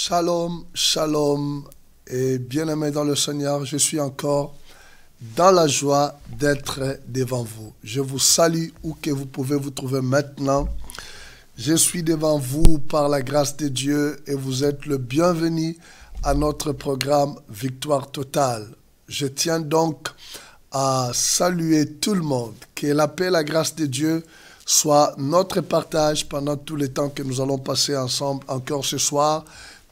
Shalom, shalom et bien-aimés dans le Seigneur, je suis encore dans la joie d'être devant vous. Je vous salue où que vous pouvez vous trouver maintenant. Je suis devant vous par la grâce de Dieu et vous êtes le bienvenu à notre programme Victoire Totale. Je tiens donc à saluer tout le monde. Que la paix et la grâce de Dieu soit notre partage pendant tout le temps que nous allons passer ensemble encore ce soir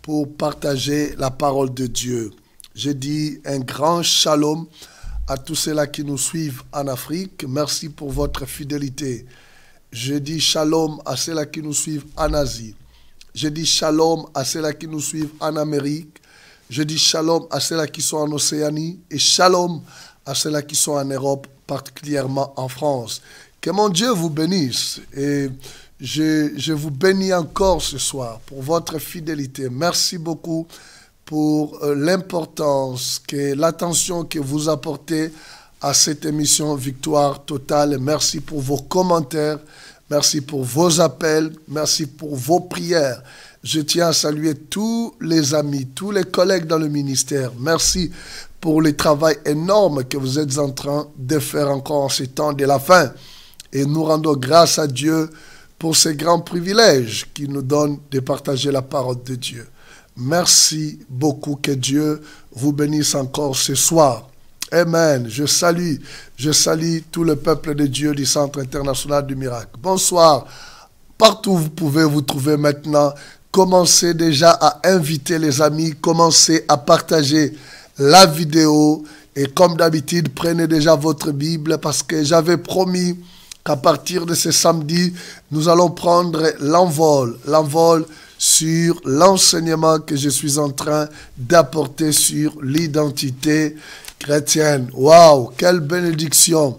pour partager la parole de Dieu. Je dis un grand shalom à tous ceux-là qui nous suivent en Afrique. Merci pour votre fidélité. Je dis shalom à ceux-là qui nous suivent en Asie. Je dis shalom à ceux-là qui nous suivent en Amérique. Je dis shalom à ceux-là qui sont en Océanie et shalom à ceux-là qui sont en Europe, particulièrement en France. Que mon Dieu vous bénisse et je vous bénis encore ce soir pour votre fidélité. Merci beaucoup pour l'importance, l'attention que vous apportez à cette émission Victoire Totale. Merci pour vos commentaires, merci pour vos appels, merci pour vos prières. Je tiens à saluer tous les amis, tous les collègues dans le ministère. Merci pour le travail énorme que vous êtes en train de faire encore en ces temps de la fin. Et nous rendons grâce à Dieu pour ces grands privilèges qu'il nous donne de partager la parole de Dieu. Merci beaucoup, que Dieu vous bénisse encore ce soir. Amen. Je salue tout le peuple de Dieu du Centre International du Miracle. Bonsoir. Partout où vous pouvez vous trouver maintenant, commencez déjà à inviter les amis, commencez à partager la vidéo et comme d'habitude, prenez déjà votre Bible parce que j'avais promis qu'à partir de ce samedi, nous allons prendre l'envol sur l'enseignement que je suis en train d'apporter sur l'identité chrétienne. Waouh, quelle bénédiction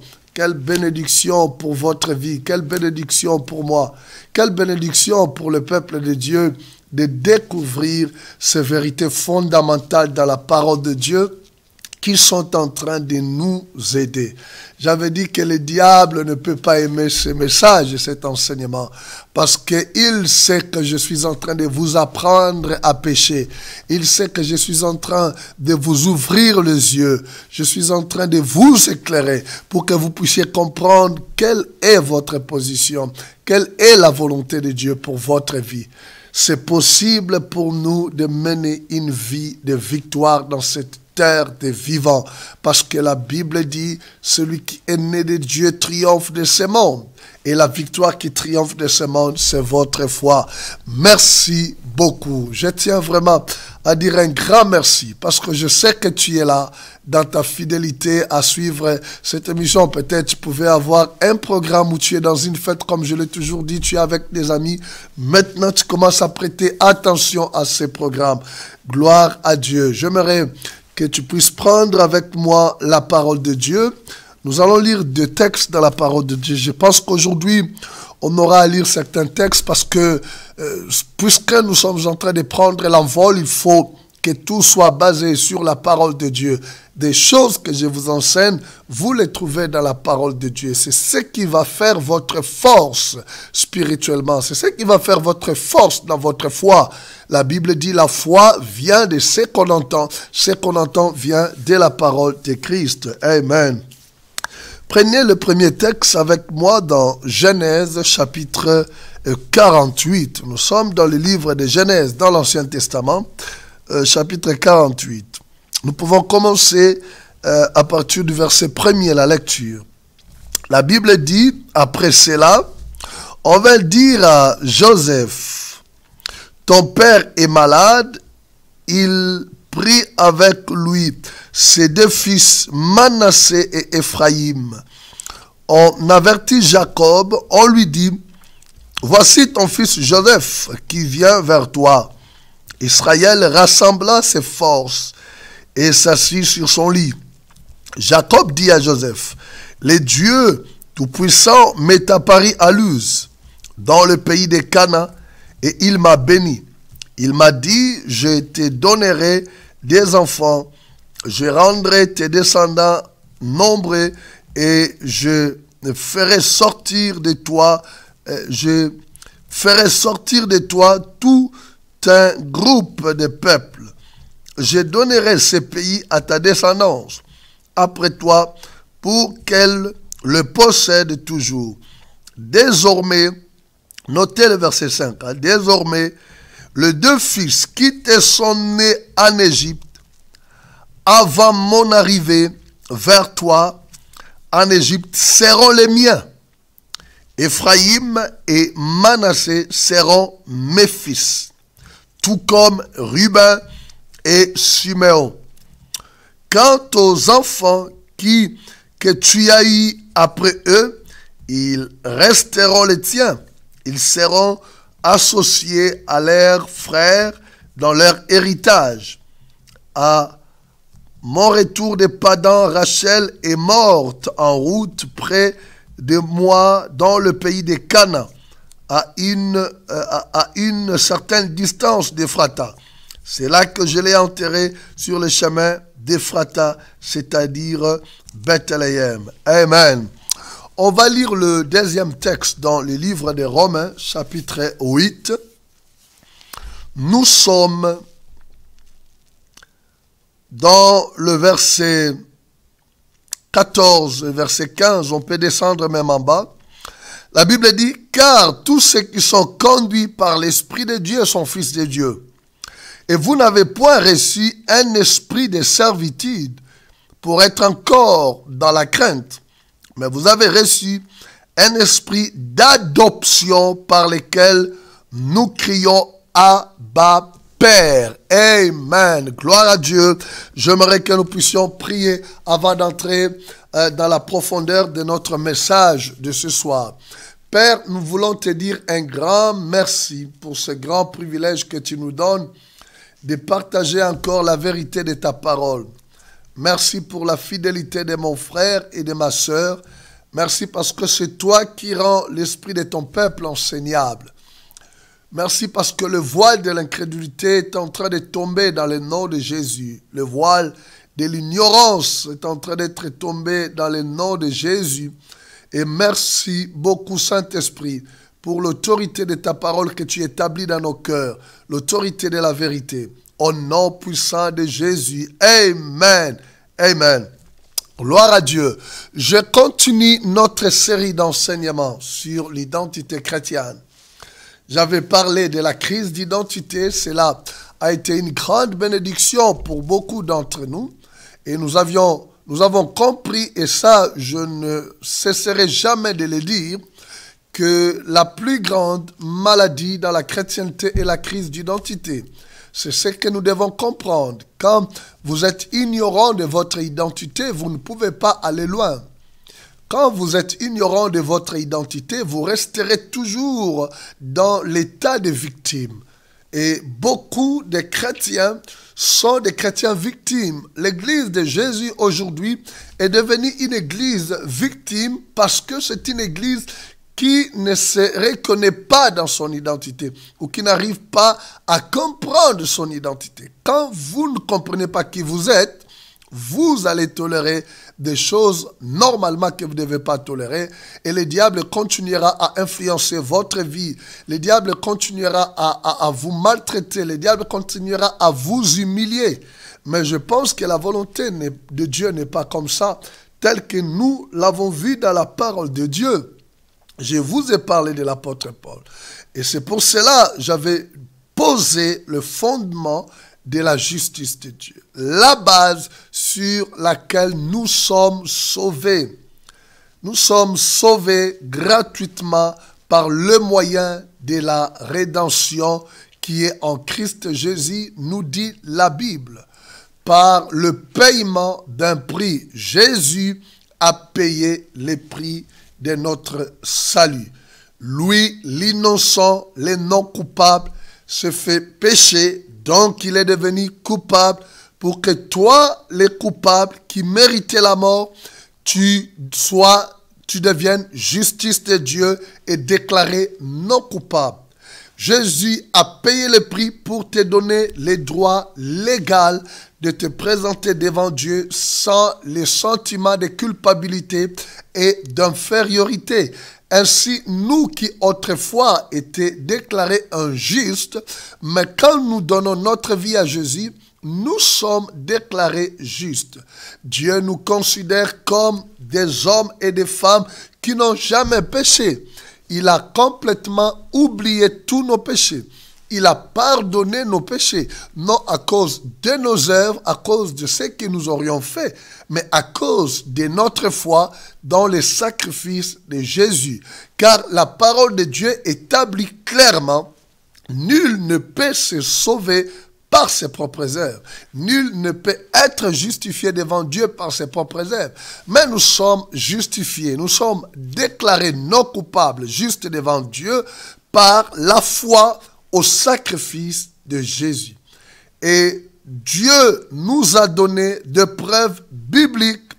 pour votre vie, quelle bénédiction pour moi, quelle bénédiction pour le peuple de Dieu de découvrir ces vérités fondamentales dans la parole de Dieu qui sont en train de nous aider. J'avais dit que le diable ne peut pas aimer ce message et cet enseignement parce qu'il sait que je suis en train de vous apprendre à pécher. Il sait que je suis en train de vous ouvrir les yeux. Je suis en train de vous éclairer pour que vous puissiez comprendre quelle est votre position, quelle est la volonté de Dieu pour votre vie. C'est possible pour nous de mener une vie de victoire dans cette terre des vivants. Parce que la Bible dit, celui qui est né de Dieu triomphe de ce monde. Et la victoire qui triomphe de ce monde, c'est votre foi. Merci beaucoup. Je tiens vraiment à dire un grand merci parce que je sais que tu es là dans ta fidélité à suivre cette émission. Peut-être tu pouvais avoir un programme où tu es dans une fête, comme je l'ai toujours dit, tu es avec des amis. Maintenant, tu commences à prêter attention à ces programmes. Gloire à Dieu. J'aimerais que tu puisses prendre avec moi la parole de Dieu. Nous allons lire des textes dans la parole de Dieu. Je pense qu'aujourd'hui, on aura à lire certains textes parce que puisque nous sommes en train de prendre l'envol, il faut que tout soit basé sur la parole de Dieu. Des choses que je vous enseigne, vous les trouvez dans la parole de Dieu. C'est ce qui va faire votre force spirituellement. C'est ce qui va faire votre force dans votre foi. La Bible dit la foi vient de ce qu'on entend. Ce qu'on entend vient de la parole de Christ. Amen. Prenez le premier texte avec moi dans Genèse chapitre 48. Nous sommes dans le livre de Genèse dans l'Ancien Testament, chapitre 48. Nous pouvons commencer à partir du verset 1er, la lecture. La Bible dit, après cela, on va dire à Joseph, ton père est malade, il prit avec lui ses deux fils Manassé et Éphraïm. On avertit Jacob, on lui dit, voici ton fils Joseph qui vient vers toi. Israël rassembla ses forces et s'assit sur son lit. Jacob dit à Joseph, le Dieu Tout-Puissant m'est apparu à Luz, dans le pays de Canaan, et il m'a béni. Il m'a dit, je te donnerai des enfants, je rendrai tes descendants nombreux, et je ferai sortir de toi tous un groupe de peuples. Je donnerai ces pays à ta descendance après toi pour qu'elle le possède toujours. Désormais, notez le verset 5, désormais, les deux fils qui te sont nés en Égypte, avant mon arrivée vers toi en Égypte, seront les miens. Éphraïm et Manassé seront mes fils, tout comme Ruben et Siméon. Quant aux enfants que tu as eus après eux, ils resteront les tiens. Ils seront associés à leurs frères dans leur héritage. À mon retour de Padan, Rachel est morte en route près de moi dans le pays de Canaan, à une certaine distance d'Ephrata. C'est là que je l'ai enterré sur le chemin d'Ephrata, c'est-à-dire Bethléem. Amen. On va lire le deuxième texte dans le livre des Romains, chapitre 8. Nous sommes dans le verset 14, verset 15, on peut descendre même en bas. La Bible dit, car tous ceux qui sont conduits par l'Esprit de Dieu sont fils de Dieu. Et vous n'avez point reçu un esprit de servitude pour être encore dans la crainte, mais vous avez reçu un esprit d'adoption par lequel nous crions Abba Père. Amen. Gloire à Dieu. J'aimerais que nous puissions prier avant d'entrer dans la profondeur de notre message de ce soir. Père, nous voulons te dire un grand merci pour ce grand privilège que tu nous donnes de partager encore la vérité de ta parole. Merci pour la fidélité de mon frère et de ma sœur. Merci parce que c'est toi qui rends l'esprit de ton peuple enseignable. Merci parce que le voile de l'incrédulité est en train de tomber dans le nom de Jésus. Le voile de l'ignorance est en train d'être tombé dans le nom de Jésus. Et merci beaucoup, Saint-Esprit, pour l'autorité de ta parole que tu établis dans nos cœurs, l'autorité de la vérité. Au nom puissant de Jésus. Amen. Amen. Gloire à Dieu. Je continue notre série d'enseignements sur l'identité chrétienne. J'avais parlé de la crise d'identité. Cela a été une grande bénédiction pour beaucoup d'entre nous. Et nous avons compris, et ça, je ne cesserai jamais de le dire, que la plus grande maladie dans la chrétienté est la crise d'identité. C'est ce que nous devons comprendre. Quand vous êtes ignorant de votre identité, vous ne pouvez pas aller loin. Quand vous êtes ignorant de votre identité, vous resterez toujours dans l'état de victime. Et beaucoup de chrétiens sont des chrétiens victimes. L'église de Jésus aujourd'hui est devenue une église victime parce que c'est une église qui ne se reconnaît pas dans son identité ou qui n'arrive pas à comprendre son identité. Quand vous ne comprenez pas qui vous êtes, vous allez tolérer des choses normalement que vous ne devez pas tolérer et le diable continuera à influencer votre vie. Le diable continuera à vous maltraiter. Le diable continuera à vous humilier. Mais je pense que la volonté de Dieu n'est pas comme ça, telle que nous l'avons vu dans la parole de Dieu. Je vous ai parlé de l'apôtre Paul. Et c'est pour cela que j'avais posé le fondement de la justice de Dieu. La base sur laquelle nous sommes sauvés. Nous sommes sauvés gratuitement par le moyen de la rédemption qui est en Christ Jésus, nous dit la Bible. Par le paiement d'un prix. Jésus a payé les prix de notre salut. Lui, l'innocent, le non coupable, se fait pécher, donc il est devenu coupable pour que toi, le coupable qui méritait la mort, tu deviennes justice de Dieu et déclaré non coupable. Jésus a payé le prix pour te donner les droits légaux de te présenter devant Dieu sans les sentiments de culpabilité et d'infériorité. Ainsi, nous qui autrefois étaient déclarés injustes, mais quand nous donnons notre vie à Jésus, nous sommes déclarés justes. Dieu nous considère comme des hommes et des femmes qui n'ont jamais péché. Il a complètement oublié tous nos péchés. Il a pardonné nos péchés, non à cause de nos œuvres, à cause de ce que nous aurions fait, mais à cause de notre foi dans le sacrifice de Jésus. Car la parole de Dieu établit clairement, nul ne peut se sauver par ses propres œuvres. Nul ne peut être justifié devant Dieu par ses propres œuvres. Mais nous sommes justifiés, nous sommes déclarés non coupables, justes devant Dieu par la foi au sacrifice de Jésus. Et Dieu nous a donné des preuves bibliques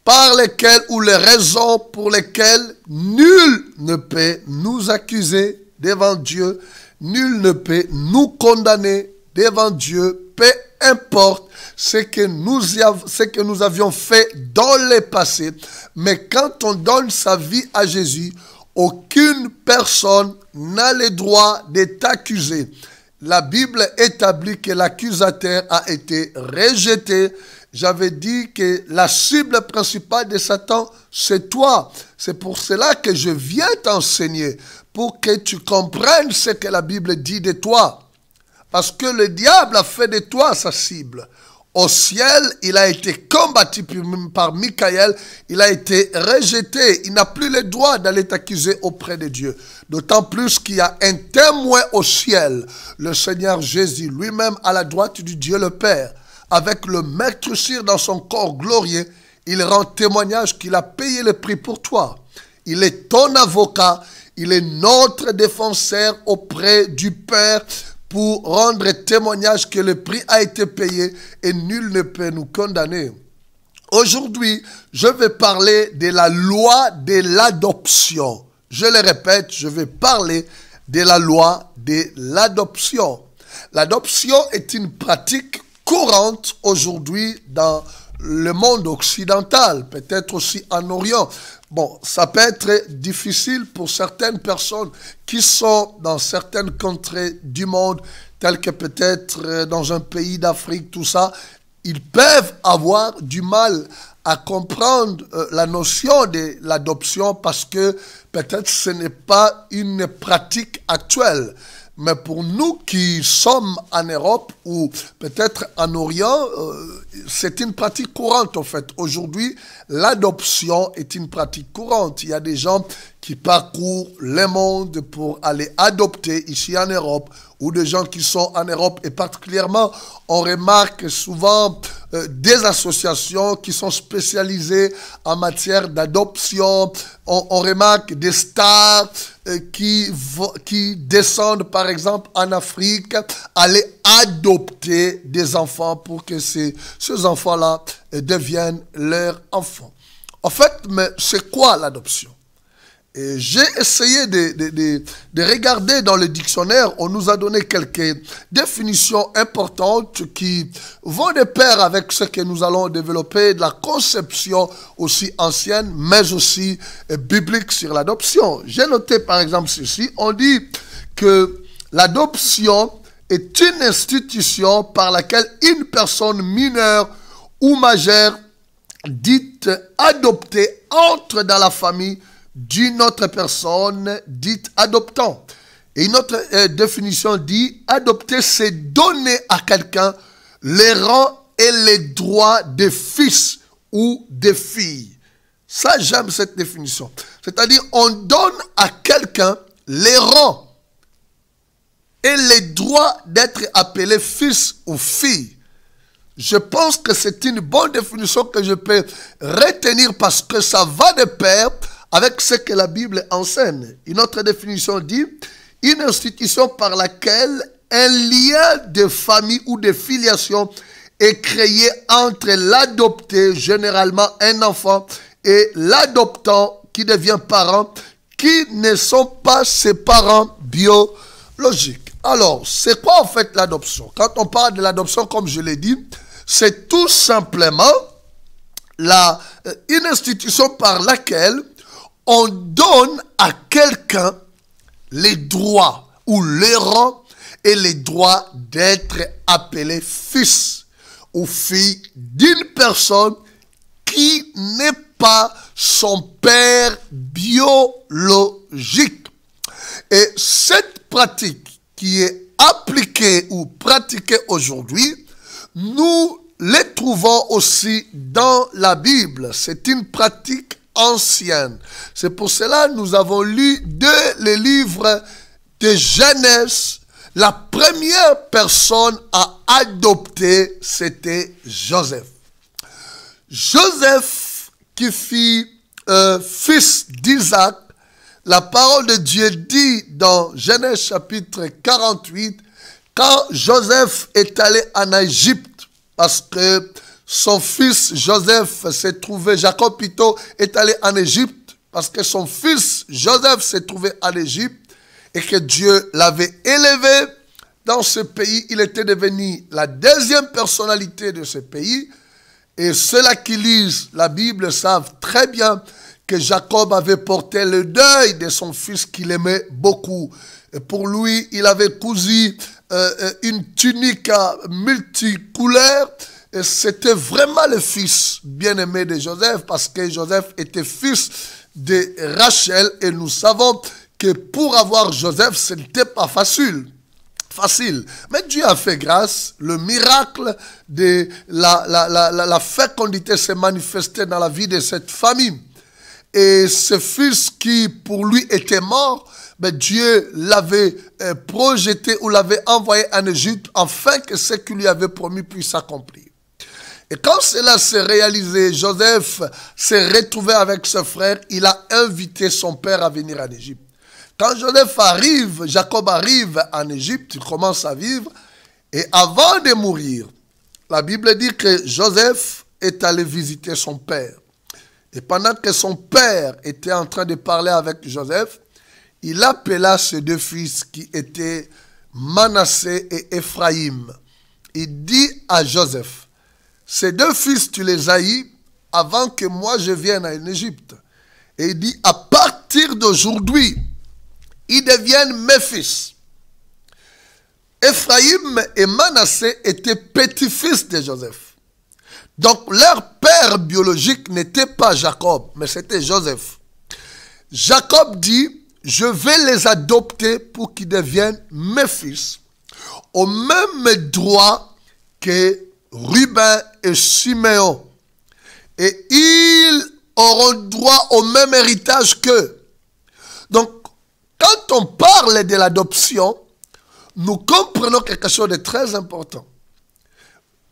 par lesquelles ou les raisons pour lesquelles nul ne peut nous accuser devant Dieu, nul ne peut nous condamner devant Dieu, peu importe ce que nous avions fait dans le passé. Mais quand on donne sa vie à Jésus, aucune personne n'a le droit de t'accuser. La Bible établit que l'accusateur a été rejeté. J'avais dit que la cible principale de Satan, c'est toi. C'est pour cela que je viens t'enseigner, pour que tu comprennes ce que la Bible dit de toi. Parce que le diable a fait de toi sa cible. Au ciel, il a été combattu par Michael, il a été rejeté. Il n'a plus le droit d'aller t'accuser auprès de Dieu. D'autant plus qu'il y a un témoin au ciel, le Seigneur Jésus, lui-même à la droite du Dieu le Père. Avec le maître cire dans son corps glorieux, il rend témoignage qu'il a payé le prix pour toi. Il est ton avocat, il est notre défenseur auprès du Père, pour rendre témoignage que le prix a été payé et nul ne peut nous condamner. Aujourd'hui, je vais parler de la loi de l'adoption. Je le répète, je vais parler de la loi de l'adoption. L'adoption est une pratique courante aujourd'hui dans le monde occidental, peut-être aussi en Orient. Bon, ça peut être difficile pour certaines personnes qui sont dans certaines contrées du monde, telles que peut-être dans un pays d'Afrique, tout ça. Ils peuvent avoir du mal à comprendre la notion de l'adoption parce que peut-être ce n'est pas une pratique actuelle. Mais pour nous qui sommes en Europe ou peut-être en Orient, c'est une pratique courante en fait. Aujourd'hui, l'adoption est une pratique courante. Il y a des gens qui parcourent le monde pour aller adopter ici en Europe, ou des gens qui sont en Europe et particulièrement, on remarque souvent des associations qui sont spécialisées en matière d'adoption. On remarque des stars qui descendent par exemple en Afrique, aller adopter des enfants pour que ces enfants-là deviennent leurs enfants. En fait, mais c'est quoi l'adoption? Et j'ai essayé de regarder dans le dictionnaire. On nous a donné quelques définitions importantes qui vont de pair avec ce que nous allons développer, de la conception aussi ancienne, mais aussi biblique sur l'adoption. J'ai noté par exemple ceci, on dit que l'adoption est une institution par laquelle une personne mineure ou majeure dite adoptée entre dans la famille d'une autre personne dite adoptant. Et une autre définition dit, adopter, c'est donner à quelqu'un les rangs et les droits de fils ou de fille. Ça, j'aime cette définition. C'est-à-dire, on donne à quelqu'un les rangs et les droits d'être appelé fils ou fille. Je pense que c'est une bonne définition que je peux retenir parce que ça va de pair avec ce que la Bible enseigne. Une autre définition dit, une institution par laquelle un lien de famille ou de filiation est créé entre l'adopté, généralement un enfant, et l'adoptant qui devient parent, qui ne sont pas ses parents logique. Alors, c'est quoi en fait l'adoption? Quand on parle de l'adoption, comme je l'ai dit, c'est tout simplement une institution par laquelle on donne à quelqu'un les droits ou les rangs et les droits d'être appelé fils ou fille d'une personne qui n'est pas son père biologique. Et cette pratique qui est appliquée ou pratiquée aujourd'hui, nous les trouvons aussi dans la Bible. C'est une pratique ancienne. C'est pour cela que nous avons lu les livres de Genèse. La première personne à adopter, c'était Joseph. Joseph qui fit fils d'Isaac, la parole de Dieu dit dans Genèse chapitre 48, quand Joseph est allé en Égypte, parce que son fils Joseph s'est trouvé, Jacob plutôt est allé en Égypte, parce que son fils Joseph s'est trouvé en Égypte, et que Dieu l'avait élevé dans ce pays. Il était devenu la deuxième personnalité de ce pays. Et ceux-là qui lisent la Bible savent très bien que Jacob avait porté le deuil de son fils qu'il aimait beaucoup. Et pour lui, il avait cousu une tunique multicouleur. Et c'était vraiment le fils bien-aimé de Joseph, parce que Joseph était fils de Rachel. Et nous savons que pour avoir Joseph, ce n'était pas facile. Mais Dieu a fait grâce. Le miracle de la fécondité s'est manifesté dans la vie de cette famille. Et ce fils qui pour lui était mort, mais Dieu l'avait projeté ou l'avait envoyé en Égypte afin que ce qu'il lui avait promis puisse s'accomplir. Et quand cela s'est réalisé, Joseph s'est retrouvé avec ses frères. Il a invité son père à venir en Égypte. Quand Joseph arrive, Jacob arrive en Égypte, il commence à vivre. Et avant de mourir, la Bible dit que Joseph est allé visiter son père. Et pendant que son père était en train de parler avec Joseph, il appela ses deux fils qui étaient Manassé et Ephraïm. Il dit à Joseph, ces deux fils, tu les haïs avant que moi je vienne en Égypte. Et il dit, à partir d'aujourd'hui, ils deviennent mes fils. Ephraïm et Manassé étaient petits-fils de Joseph. Donc leur père biologique n'était pas Jacob, mais c'était Joseph. Jacob dit, je vais les adopter pour qu'ils deviennent mes fils, au même droit que Ruben et Siméon. Et ils auront droit au même héritage qu'eux. Donc, quand on parle de l'adoption, nous comprenons quelque chose de très important.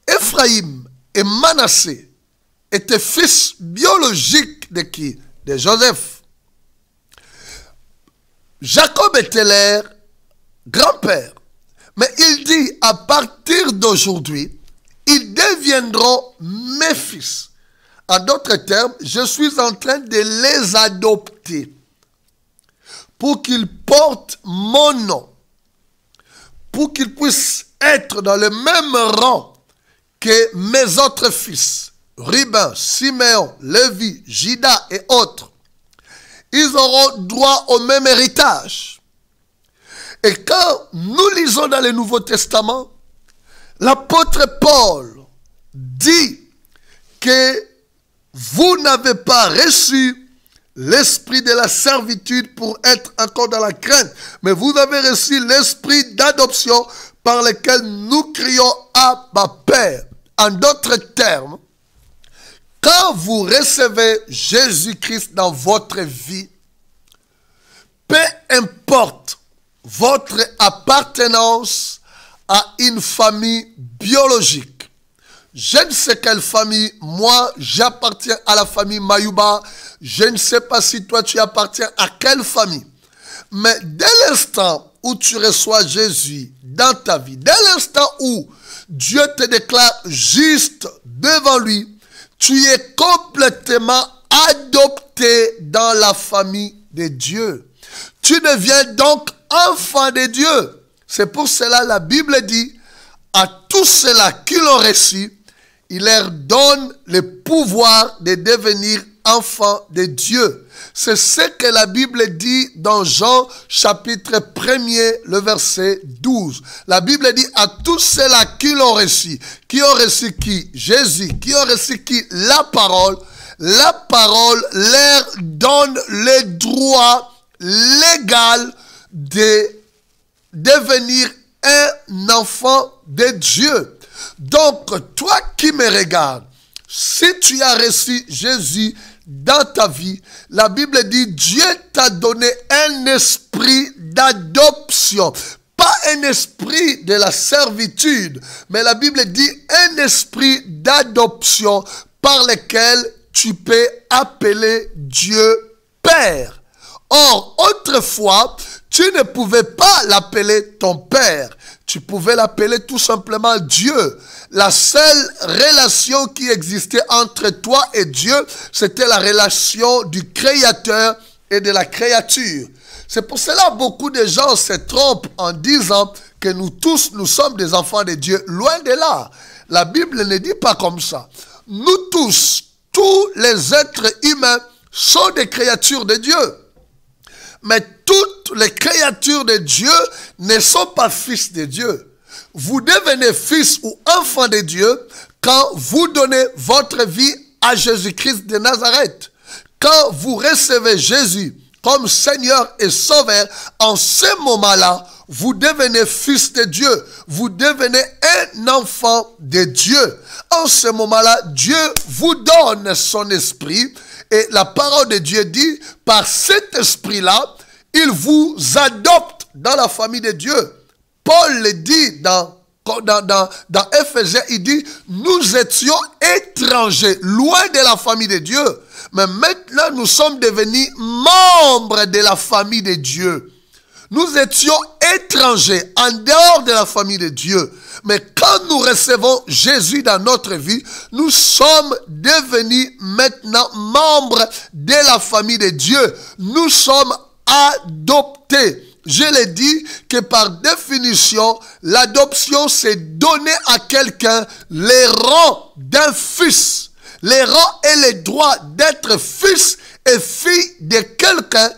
Ephraïm et Manassé étaient fils biologiques de qui? De Joseph. Jacob était leur grand-père. Mais il dit, à partir d'aujourd'hui, ils deviendront mes fils. En d'autres termes, je suis en train de les adopter pour qu'ils portent mon nom, pour qu'ils puissent être dans le même rang que mes autres fils, Ruben, Siméon, Lévi, Juda et autres. Ils auront droit au même héritage. Et quand nous lisons dans le Nouveau Testament, l'apôtre Paul dit que vous n'avez pas reçu l'esprit de la servitude pour être encore dans la crainte, mais vous avez reçu l'esprit d'adoption par lequel nous crions Abba Père. En d'autres termes, quand vous recevez Jésus-Christ dans votre vie, peu importe votre appartenance à une famille biologique. Je ne sais quelle famille, moi j'appartiens à la famille Mayuba, je ne sais pas si toi tu appartiens à quelle famille. Mais dès l'instant où tu reçois Jésus dans ta vie, dès l'instant où Dieu te déclare juste devant lui, tu es complètement adopté dans la famille de Dieu. Tu deviens donc enfant de Dieu. C'est pour cela la Bible dit, à tous ceux-là qui l'ont reçu, il leur donne le pouvoir de devenir enfants de Dieu. C'est ce que la Bible dit dans Jean chapitre 1er, le verset 12. La Bible dit à tous ceux-là qui l'ont reçu. Qui ont reçu qui? Jésus. Qui ont reçu qui? La parole leur donne le droit légal de devenir un enfant de Dieu. Donc, toi qui me regardes, si tu as reçu Jésus dans ta vie, la Bible dit, Dieu t'a donné un esprit d'adoption. Pas un esprit de la servitude, mais la Bible dit un esprit d'adoption par lequel tu peux appeler Dieu Père. Or, autrefois, tu ne pouvais pas l'appeler ton Père. Tu pouvais l'appeler tout simplement Dieu. La seule relation qui existait entre toi et Dieu, c'était la relation du Créateur et de la créature. C'est pour cela que beaucoup de gens se trompent en disant que nous tous, nous sommes des enfants de Dieu. Loin de là. La Bible ne dit pas comme ça. Nous tous, tous les êtres humains sont des créatures de Dieu. Mais toutes les créatures de Dieu ne sont pas fils de Dieu. Vous devenez fils ou enfant de Dieu quand vous donnez votre vie à Jésus-Christ de Nazareth. Quand vous recevez Jésus comme Seigneur et Sauveur, en ce moment-là, vous devenez fils de Dieu. Vous devenez un enfant de Dieu. En ce moment-là, Dieu vous donne son esprit. Et la parole de Dieu dit, par cet esprit-là, il vous adopte dans la famille de Dieu. Paul le dit dans Éphésiens, il dit, nous étions étrangers, loin de la famille de Dieu. Mais maintenant, nous sommes devenus membres de la famille de Dieu. Nous étions étrangers, en dehors de la famille de Dieu. Mais quand nous recevons Jésus dans notre vie, nous sommes devenus maintenant membres de la famille de Dieu. Nous sommes adoptés. Je l'ai dit que par définition, l'adoption, c'est donner à quelqu'un les rangs d'un fils. Les rangs et les droits d'être fils et fille de quelqu'un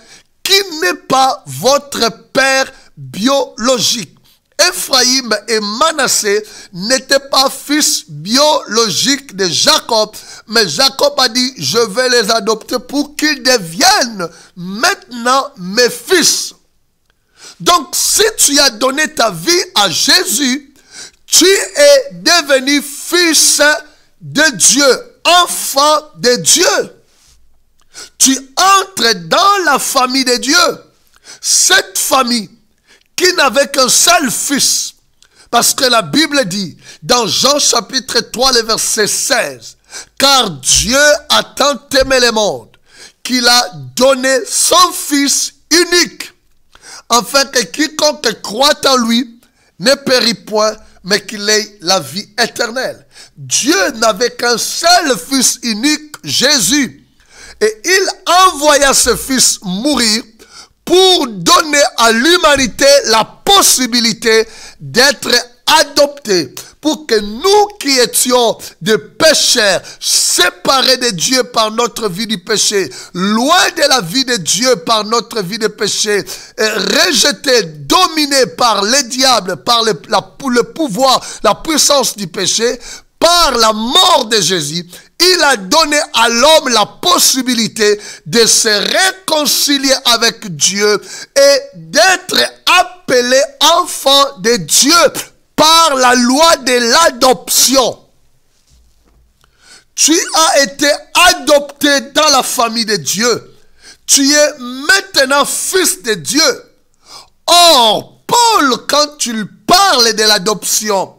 qui n'est pas votre père biologique. Ephraïm et Manassé n'étaient pas fils biologiques de Jacob, mais Jacob a dit, je vais les adopter pour qu'ils deviennent maintenant mes fils. Donc, si tu as donné ta vie à Jésus, tu es devenu fils de Dieu, enfant de Dieu. Tu entres dans la famille de Dieu. Cette famille qui n'avait qu'un seul fils. Parce que la Bible dit, dans Jean chapitre 3, le verset 16, car Dieu a tant aimé le monde, qu'il a donné son fils unique, afin que quiconque croit en lui ne périt point, mais qu'il ait la vie éternelle. Dieu n'avait qu'un seul fils unique, Jésus. Et il envoya ce fils mourir pour donner à l'humanité la possibilité d'être adoptés. Pour que nous qui étions des pécheurs, séparés de Dieu par notre vie du péché, loin de la vie de Dieu par notre vie de péché, rejetés, dominés par les diables, par le pouvoir, la puissance du péché, par la mort de Jésus, il a donné à l'homme la possibilité de se réconcilier avec Dieu et d'être appelé enfant de Dieu par la loi de l'adoption. Tu as été adopté dans la famille de Dieu. Tu es maintenant fils de Dieu. Or, Paul, quand tu parles de l'adoption,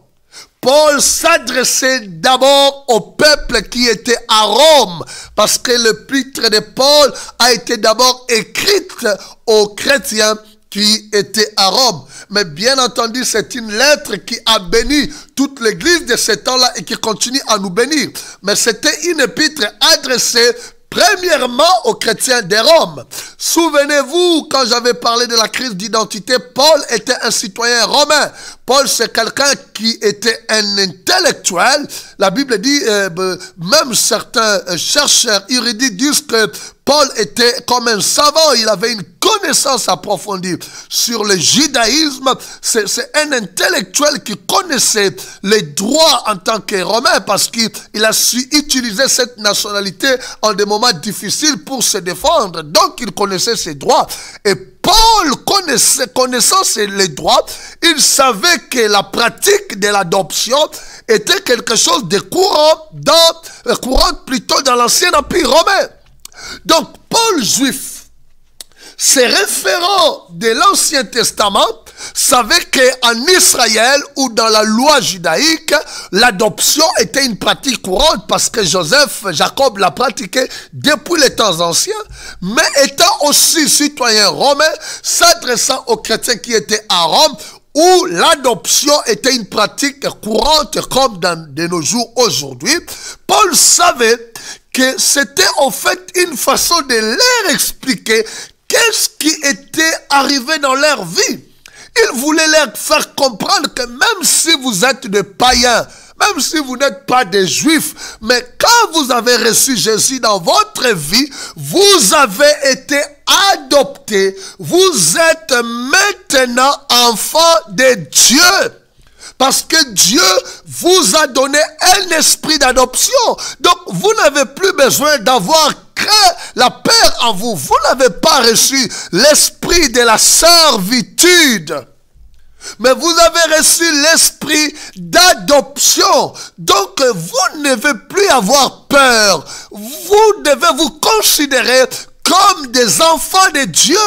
Paul s'adressait d'abord au peuple qui était à Rome, parce que l'épître de Paul a été d'abord écrite aux chrétiens qui étaient à Rome. Mais bien entendu, c'est une lettre qui a béni toute l'église de ce temps-là et qui continue à nous bénir. Mais c'était une épître adressée Premièrement, aux chrétiens des Roms. Souvenez-vous, quand j'avais parlé de la crise d'identité, Paul était un citoyen romain. Paul, c'est quelqu'un qui était un intellectuel. La Bible dit, même certains chercheurs juridiques disent que Paul était comme un savant. Il avait une connaissance approfondie sur le judaïsme. C'est un intellectuel qui connaissait les droits en tant que romain parce qu'il a su utiliser cette nationalité en des moments difficiles pour se défendre. Donc, il connaissait ses droits. Et Paul, connaissant les droits, il savait que la pratique de l'adoption était quelque chose de courant plutôt dans l'ancien empire romain. Donc, Paul juif, se référant de l'Ancien Testament, savait qu'en Israël ou dans la loi judaïque, l'adoption était une pratique courante parce que Jacob l'a pratiquée depuis les temps anciens, mais étant aussi citoyen romain, s'adressant aux chrétiens qui étaient à Rome, où l'adoption était une pratique courante comme de nos jours aujourd'hui, Paul savait que c'était en fait une façon de leur expliquer qu'est-ce qui était arrivé dans leur vie. Il voulait leur faire comprendre que même si vous êtes des païens, même si vous n'êtes pas des juifs, mais quand vous avez reçu Jésus dans votre vie, vous avez été adoptés. Vous êtes maintenant enfants de Dieu. Parce que Dieu vous a donné un esprit d'adoption. Donc, vous n'avez plus besoin d'avoir la peur en vous. Vous n'avez pas reçu l'esprit de la servitude. Mais vous avez reçu l'esprit d'adoption. Donc, vous ne devez plus avoir peur. Vous devez vous considérer comme des enfants de Dieu,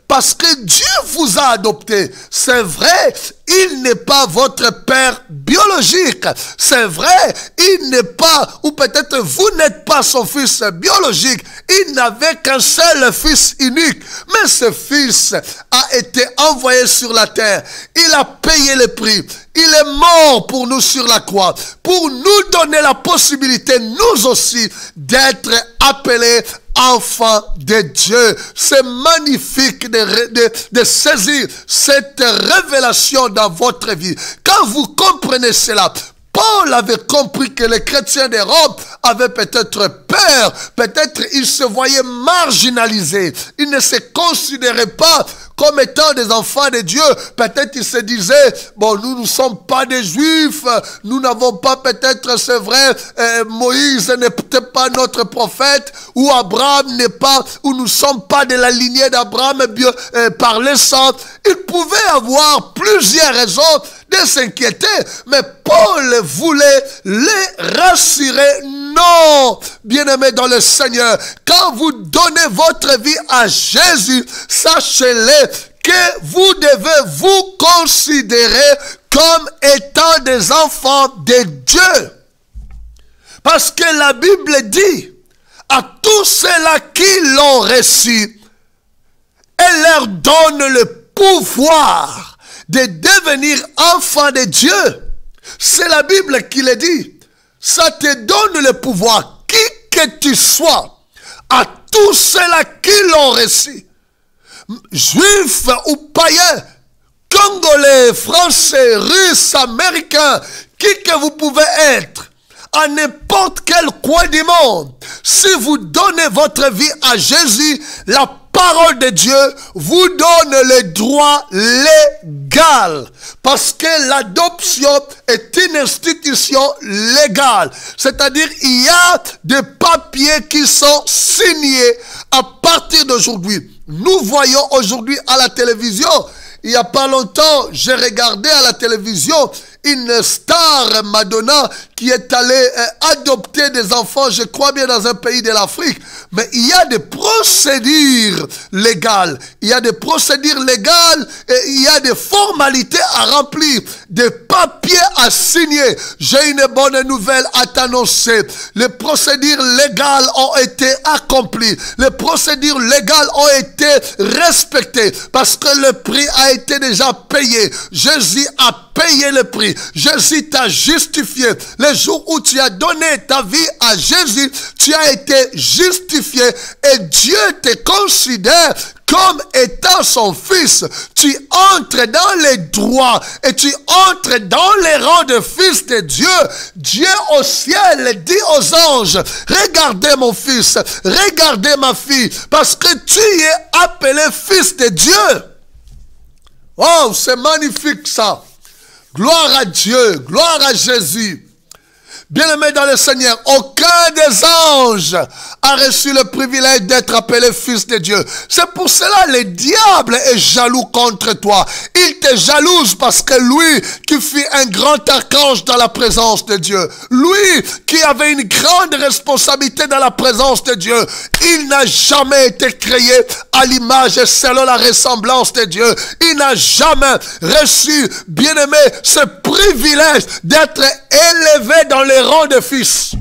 parce que Dieu vous a adopté. C'est vrai, il n'est pas votre père biologique. C'est vrai, il n'est pas, ou peut-être vous n'êtes pas son fils biologique. Il n'avait qu'un seul fils unique. Mais ce fils a été envoyé sur la terre. Il a payé le prix. Il est mort pour nous sur la croix, pour nous donner la possibilité, nous aussi, d'être appelés enfants de Dieu. C'est magnifique de saisir cette révélation dans votre vie. Quand vous comprenez cela, Paul avait compris que les chrétiens de Rome avaient peut-être peur, peut-être ils se voyaient marginalisés, ils ne se considéraient pas comme étant des enfants de Dieu. Peut-être ils se disaient, bon, nous ne sommes pas des juifs, nous n'avons pas peut-être, c'est vrai, Moïse n'est peut-être pas notre prophète, ou Abraham n'est pas, ou nous ne sommes pas de la lignée d'Abraham par le sang. Ils pouvaient avoir plusieurs raisons de s'inquiéter, mais Paul voulait les rassurer. Non, bien-aimés dans le Seigneur, quand vous donnez votre vie à Jésus, sachez-le que vous devez vous considérer comme étant des enfants de Dieu. Parce que la Bible dit à tous ceux-là qui l'ont reçu, elle leur donne le pouvoir de devenir enfants de Dieu. C'est la Bible qui le dit. Ça te donne le pouvoir, qui que tu sois, à tous ceux-là qui l'ont reçu, juifs ou païens, congolais, français, russes, américains, qui que vous pouvez être, à n'importe quel coin du monde, si vous donnez votre vie à Jésus, la parole de Dieu vous donne le droit légal. Parce que l'adoption est une institution légale. C'est-à-dire, il y a des papiers qui sont signés à partir d'aujourd'hui. Nous voyons aujourd'hui à la télévision, il n'y a pas longtemps, j'ai regardé à la télévision une star, Madonna, qui est allée adopter des enfants, je crois bien dans un pays de l'Afrique. Mais il y a des procédures légales. Il y a des procédures légales et il y a des formalités à remplir, des papiers à signer. J'ai une bonne nouvelle à t'annoncer. Les procédures légales ont été accomplies. Les procédures légales ont été respectées parce que le prix a été déjà payé. Jésus a payé le prix. Jésus t'a justifié. Le le jour où tu as donné ta vie à Jésus, tu as été justifié et Dieu te considère comme étant son fils. Tu entres dans les droits et tu entres dans les rangs de fils de Dieu. Dieu au ciel dit aux anges, regardez mon fils, regardez ma fille, parce que tu es appelé fils de Dieu. Oh, c'est magnifique ça. Gloire à Dieu, gloire à Jésus. Bien-aimé dans le Seigneur, aucun des anges a reçu le privilège d'être appelé fils de Dieu. C'est pour cela le diable est jaloux contre toi. Il te jalouse parce que lui qui fut un grand archange dans la présence de Dieu, lui qui avait une grande responsabilité dans la présence de Dieu, il n'a jamais été créé à l'image et selon la ressemblance de Dieu. Il n'a jamais reçu, bien-aimé, ce privilège d'être élevé dans les rangs de fils.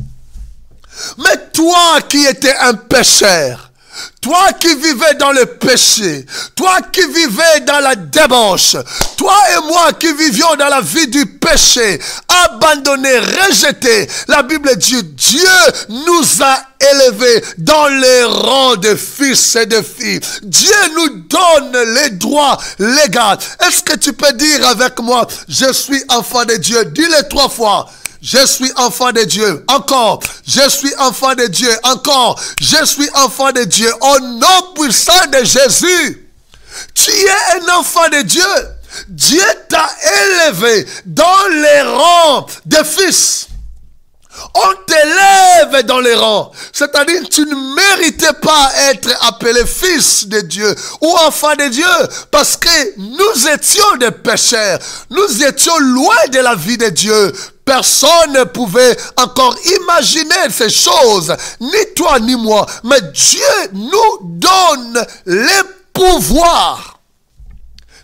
Mais toi qui étais un pécheur, toi qui vivais dans le péché, toi qui vivais dans la débauche, toi et moi qui vivions dans la vie du péché, abandonnés, rejetés, la Bible dit, Dieu nous a élevés dans les rangs de fils et de filles. Dieu nous donne les droits légaux. Est-ce que tu peux dire avec moi, je suis enfant de Dieu? Dis-le 3 fois. Je suis enfant de Dieu. Encore. Je suis enfant de Dieu. Encore. Je suis enfant de Dieu. Au nom puissant de Jésus. Tu es un enfant de Dieu. Dieu t'a élevé dans les rangs de fils. On t'élève dans les rangs. C'est-à-dire que tu ne méritais pas être appelé fils de Dieu ou enfant de Dieu parce que nous étions des pécheurs. Nous étions loin de la vie de Dieu. Personne ne pouvait encore imaginer ces choses, ni toi ni moi. Mais Dieu nous donne les pouvoirs,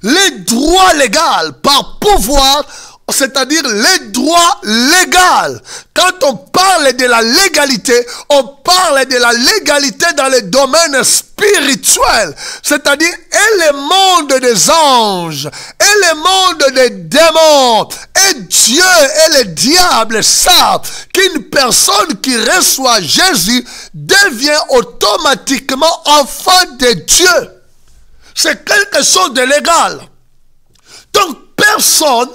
les droits légaux par pouvoir, c'est-à-dire les droits légaux. Quand on parle de la légalité, on parle de la légalité dans le domaine spirituel, c'est-à-dire et le monde des anges, et le monde des démons, et Dieu et le diable savent qu'une personne qui reçoit Jésus devient automatiquement enfant de Dieu. C'est quelque chose de légal. Donc personne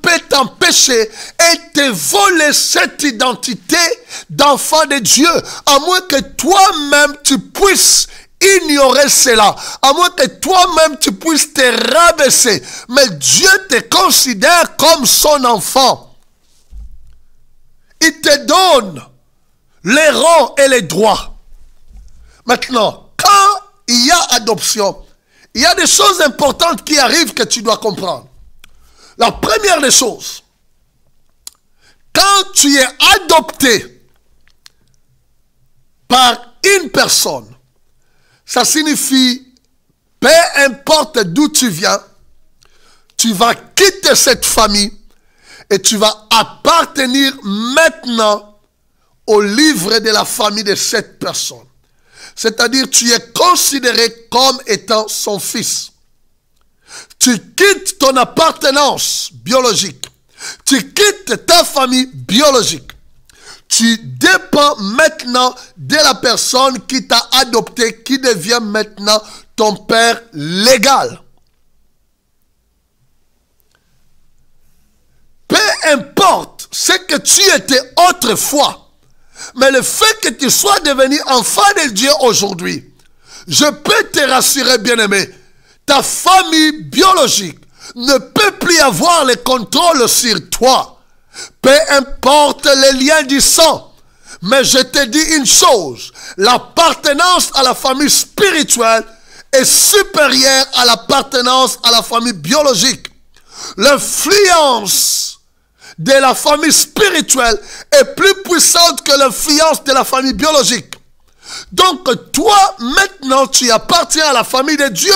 peut t'empêcher et te voler cette identité d'enfant de Dieu, à moins que toi-même tu puisses ignorer cela, à moins que toi-même tu puisses te rabaisser. Mais Dieu te considère comme son enfant. Il te donne les rangs et les droits. Maintenant, quand il y a adoption, il y a des choses importantes qui arrivent que tu dois comprendre. La première des choses, quand tu es adopté par une personne, ça signifie, peu importe d'où tu viens, tu vas quitter cette famille et tu vas appartenir maintenant au livre de la famille de cette personne. C'est-à-dire, tu es considéré comme étant son fils. Tu quittes ton appartenance biologique. Tu quittes ta famille biologique. Tu dépends maintenant de la personne qui t'a adopté, qui devient maintenant ton père légal. Peu importe ce que tu étais autrefois, mais le fait que tu sois devenu enfant de Dieu aujourd'hui, je peux te rassurer, bien-aimé, ta famille biologique ne peut plus avoir le contrôle sur toi. Peu importe les liens du sang. Mais je te dis une chose. L'appartenance à la famille spirituelle est supérieure à l'appartenance à la famille biologique. L'influence de la famille spirituelle est plus puissante que l'influence de la famille biologique. Donc toi, maintenant, tu appartiens à la famille de Dieu.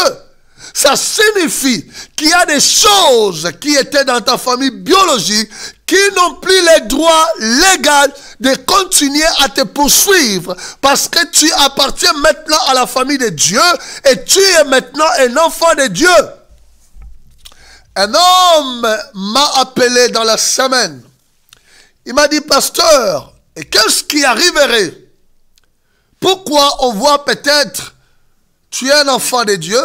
Ça signifie qu'il y a des choses qui étaient dans ta famille biologique qui n'ont plus les droits légaux de continuer à te poursuivre parce que tu appartiens maintenant à la famille de Dieu et tu es maintenant un enfant de Dieu. Un homme m'a appelé dans la semaine Il m'a dit, pasteur, et qu'est-ce qui arriverait? Pourquoi on voit peut-être, tu es un enfant de Dieu,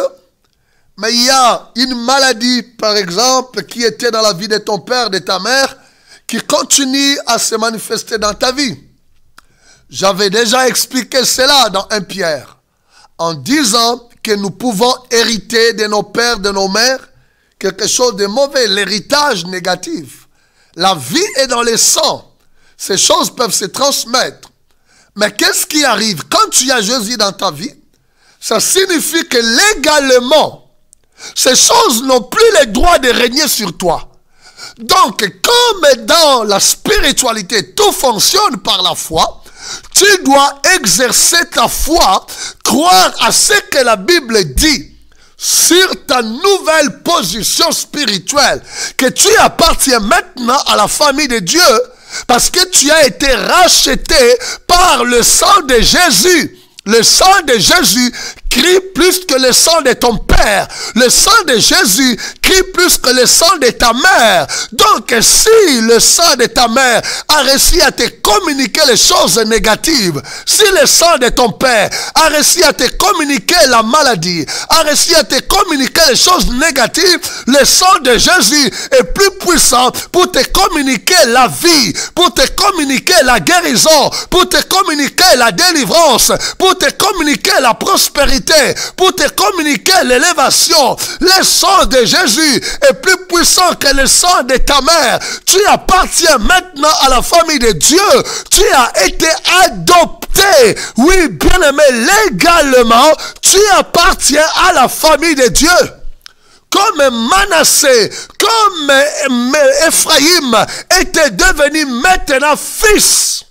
mais il y a une maladie, par exemple, qui était dans la vie de ton père, de ta mère, qui continue à se manifester dans ta vie. J'avais déjà expliqué cela dans 1 Pierre, en disant que nous pouvons hériter de nos pères, de nos mères, quelque chose de mauvais, l'héritage négatif. La vie est dans le sang. Ces choses peuvent se transmettre. Mais qu'est-ce qui arrive? Quand tu as Jésus dans ta vie, ça signifie que légalement, ces choses n'ont plus le droit de régner sur toi. Donc, comme dans la spiritualité, tout fonctionne par la foi, tu dois exercer ta foi, croire à ce que la Bible dit sur ta nouvelle position spirituelle, que tu appartiens maintenant à la famille de Dieu, parce que tu as été racheté par le sang de Jésus. Le sang de Jésus crie plus que le sang de ton père. Le sang de Jésus crie plus que le sang de ta mère. Donc, si le sang de ta mère a réussi à te communiquer les choses négatives, si le sang de ton père a réussi à te communiquer la maladie, a réussi à te communiquer les choses négatives, le sang de Jésus est plus puissant pour te communiquer la vie, pour te communiquer la guérison, pour te communiquer la délivrance, pour te communiquer la prospérité, pour te communiquer l'élévation. Le sang de Jésus est plus puissant que le sang de ta mère. Tu appartiens maintenant à la famille de Dieu. Tu as été adopté. Oui, bien-aimé, légalement, tu appartiens à la famille de Dieu. Comme Manassé, comme Ephraïm était devenu maintenant fils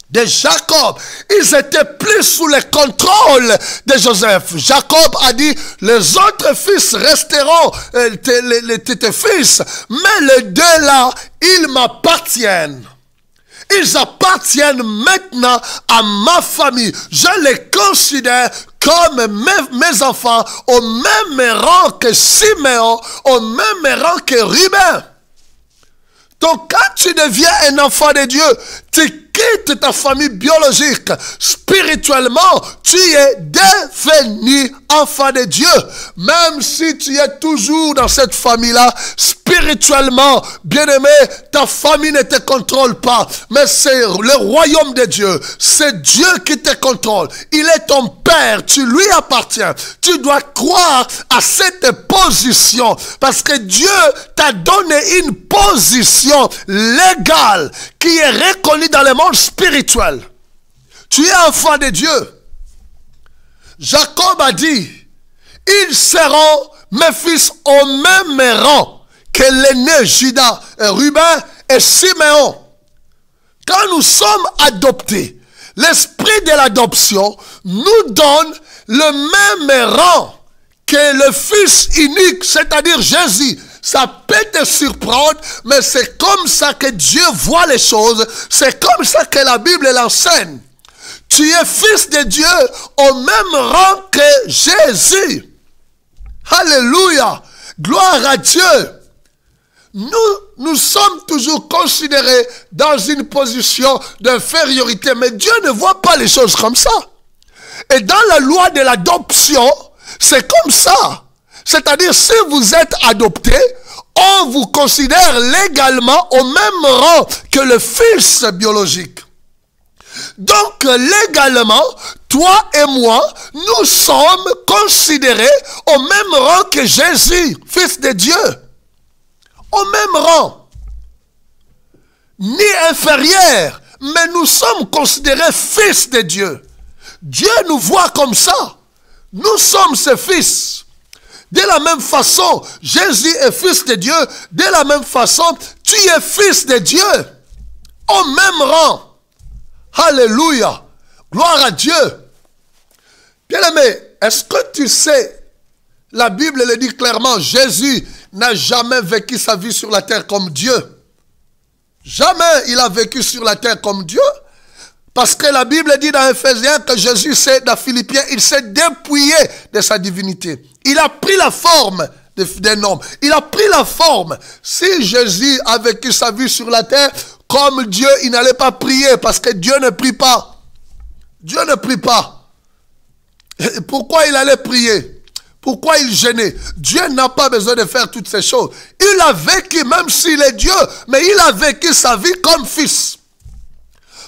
de Jacob, ils étaient plus sous le contrôle de Joseph. Jacob a dit, les autres fils resteront tes fils, mais les deux là, ils m'appartiennent. Ils appartiennent maintenant à ma famille. Je les considère comme mes enfants, au même rang que Siméon, au même rang que Ruben. Donc quand tu deviens un enfant de Dieu, tu quittes ta famille biologique. Spirituellement, tu es devenu enfant de Dieu. Même si tu es toujours dans cette famille-là, spirituellement, bien-aimé, ta famille ne te contrôle pas. Mais c'est le royaume de Dieu. C'est Dieu qui te contrôle. Il est ton Père. Tu lui appartiens. Tu dois croire à cette position. Parce que Dieu t'a donné une position légale qui est reconnue dans le monde spirituel. Tu es enfant de Dieu. Jacob a dit, ils seront mes fils au même rang que l'aîné Judas, Ruben et Siméon. Quand nous sommes adoptés, l'esprit de l'adoption nous donne le même rang que le fils unique, c'est-à-dire Jésus. Ça peut te surprendre, mais c'est comme ça que Dieu voit les choses. C'est comme ça que la Bible l'enseigne. Tu es fils de Dieu au même rang que Jésus. Alléluia. Gloire à Dieu. Nous sommes toujours considérés dans une position d'infériorité, mais Dieu ne voit pas les choses comme ça. Et dans la loi de l'adoption, c'est comme ça. C'est-à-dire, si vous êtes adopté, on vous considère légalement au même rang que le fils biologique. Donc, légalement, toi et moi, nous sommes considérés au même rang que Jésus, fils de Dieu. Au même rang. Ni inférieur, mais nous sommes considérés fils de Dieu. Dieu nous voit comme ça. Nous sommes ses fils. De la même façon, Jésus est fils de Dieu. De la même façon, tu es fils de Dieu. Au même rang. Alléluia. Gloire à Dieu. Bien-aimé, est-ce que tu sais, la Bible le dit clairement, Jésus n'a jamais vécu sa vie sur la terre comme Dieu. Jamais il a vécu sur la terre comme Dieu. Parce que la Bible dit dans Ephésiens que Jésus, dans Philippiens, il s'est dépouillé de sa divinité. Il a pris la forme d'un homme. Il a pris la forme. Si Jésus a vécu sa vie sur la terre, comme Dieu, il n'allait pas prier parce que Dieu ne prie pas. Dieu ne prie pas. Et pourquoi il allait prier? Pourquoi il gênait? Dieu n'a pas besoin de faire toutes ces choses. Il a vécu, même s'il est Dieu, mais il a vécu sa vie comme fils.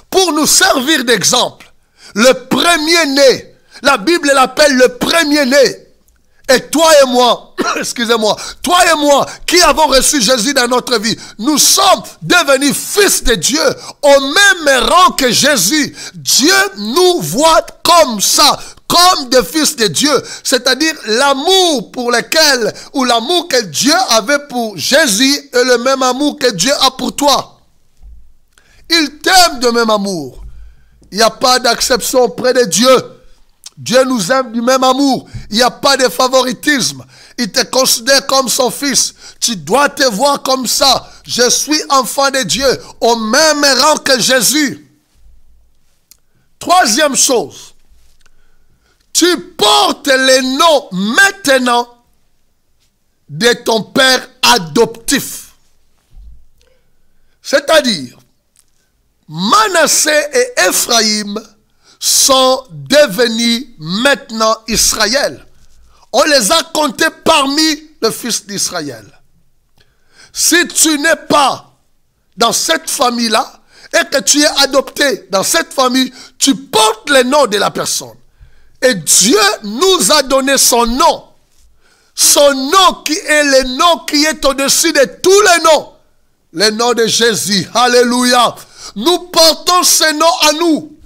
Pour nous servir d'exemple. Le premier-né, la Bible l'appelle le premier-né. Et toi et moi, excusez-moi, toi et moi qui avons reçu Jésus dans notre vie, nous sommes devenus fils de Dieu au même rang que Jésus. Dieu nous voit comme ça, comme des fils de Dieu. C'est-à-dire l'amour pour lequel, ou l'amour que Dieu avait pour Jésus est le même amour que Dieu a pour toi. Il t'aime de même amour. Il n'y a pas d'acception auprès de Dieu. Dieu nous aime du même amour. Il n'y a pas de favoritisme. Il te considère comme son fils. Tu dois te voir comme ça. Je suis enfant de Dieu, au même rang que Jésus. Troisième chose. Tu portes les noms maintenant de ton père adoptif. C'est-à-dire, Manassé et Ephraïm sont devenus maintenant Israël. On les a comptés parmi le fils d'Israël. Si tu n'es pas dans cette famille-là et que tu es adopté dans cette famille, tu portes le nom de la personne. Et Dieu nous a donné son nom. Son nom qui est le nom qui est au-dessus de tous les noms. Le nom de Jésus. Alléluia. Nous portons ce nom à nous.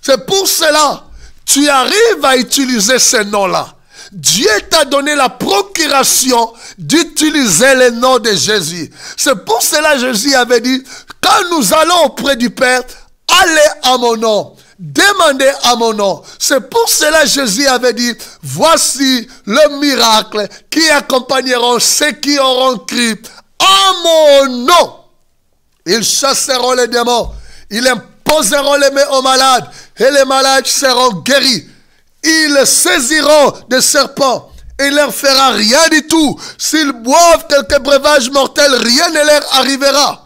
C'est pour cela, tu arrives à utiliser ce nom-là. Dieu t'a donné la procuration d'utiliser le nom de Jésus. C'est pour cela Jésus avait dit, quand nous allons auprès du Père, allez à mon nom. Demandez à mon nom. C'est pour cela Jésus avait dit, voici le miracle qui accompagneront ceux qui auront cru à mon nom. Ils chasseront les démons. Ils imposeront les mains aux malades. Et les malades seront guéris. Ils saisiront des serpents. Et il ne leur fera rien du tout. S'ils boivent quelques breuvages mortels, rien ne leur arrivera.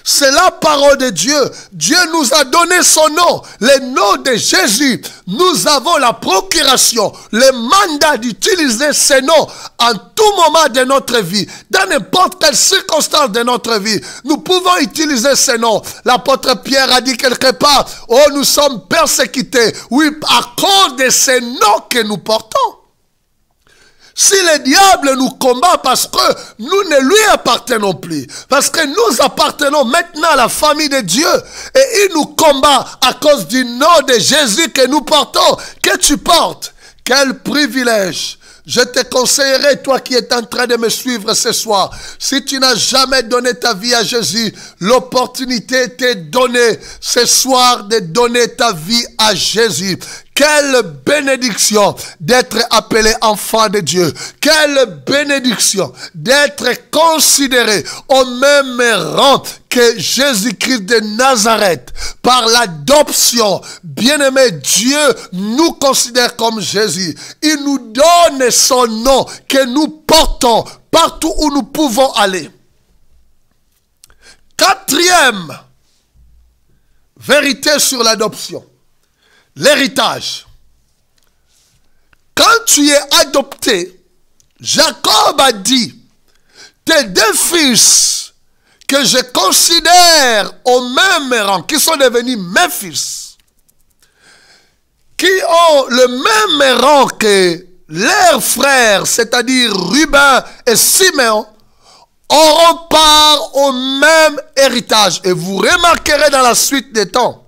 C'est la parole de Dieu. Dieu nous a donné son nom, le nom de Jésus. Nous avons la procuration, le mandat d'utiliser ce nom en tout moment de notre vie. Dans n'importe quelle circonstance de notre vie, nous pouvons utiliser ce nom. L'apôtre Pierre a dit quelque part, oh, nous sommes persécutés. Oui, à cause de ce nom que nous portons. Si le diable nous combat parce que nous ne lui appartenons plus, parce que nous appartenons maintenant à la famille de Dieu, et il nous combat à cause du nom de Jésus que nous portons, que tu portes, quel privilège! Je te conseillerais, toi qui es en train de me suivre ce soir, si tu n'as jamais donné ta vie à Jésus, l'opportunité t'est donnée ce soir de donner ta vie à Jésus. Quelle bénédiction d'être appelé enfant de Dieu. Quelle bénédiction d'être considéré au même rang que Jésus-Christ de Nazareth. Par l'adoption, bien-aimé, Dieu nous considère comme Jésus. Il nous donne son nom que nous portons partout où nous pouvons aller. Quatrième vérité sur l'adoption. L'héritage. Quand tu es adopté, Jacob a dit, tes deux fils que je considère au même rang, qui sont devenus mes fils, qui ont le même rang que leurs frères, c'est-à-dire Ruben et Siméon, auront part au même héritage. Et vous remarquerez dans la suite des temps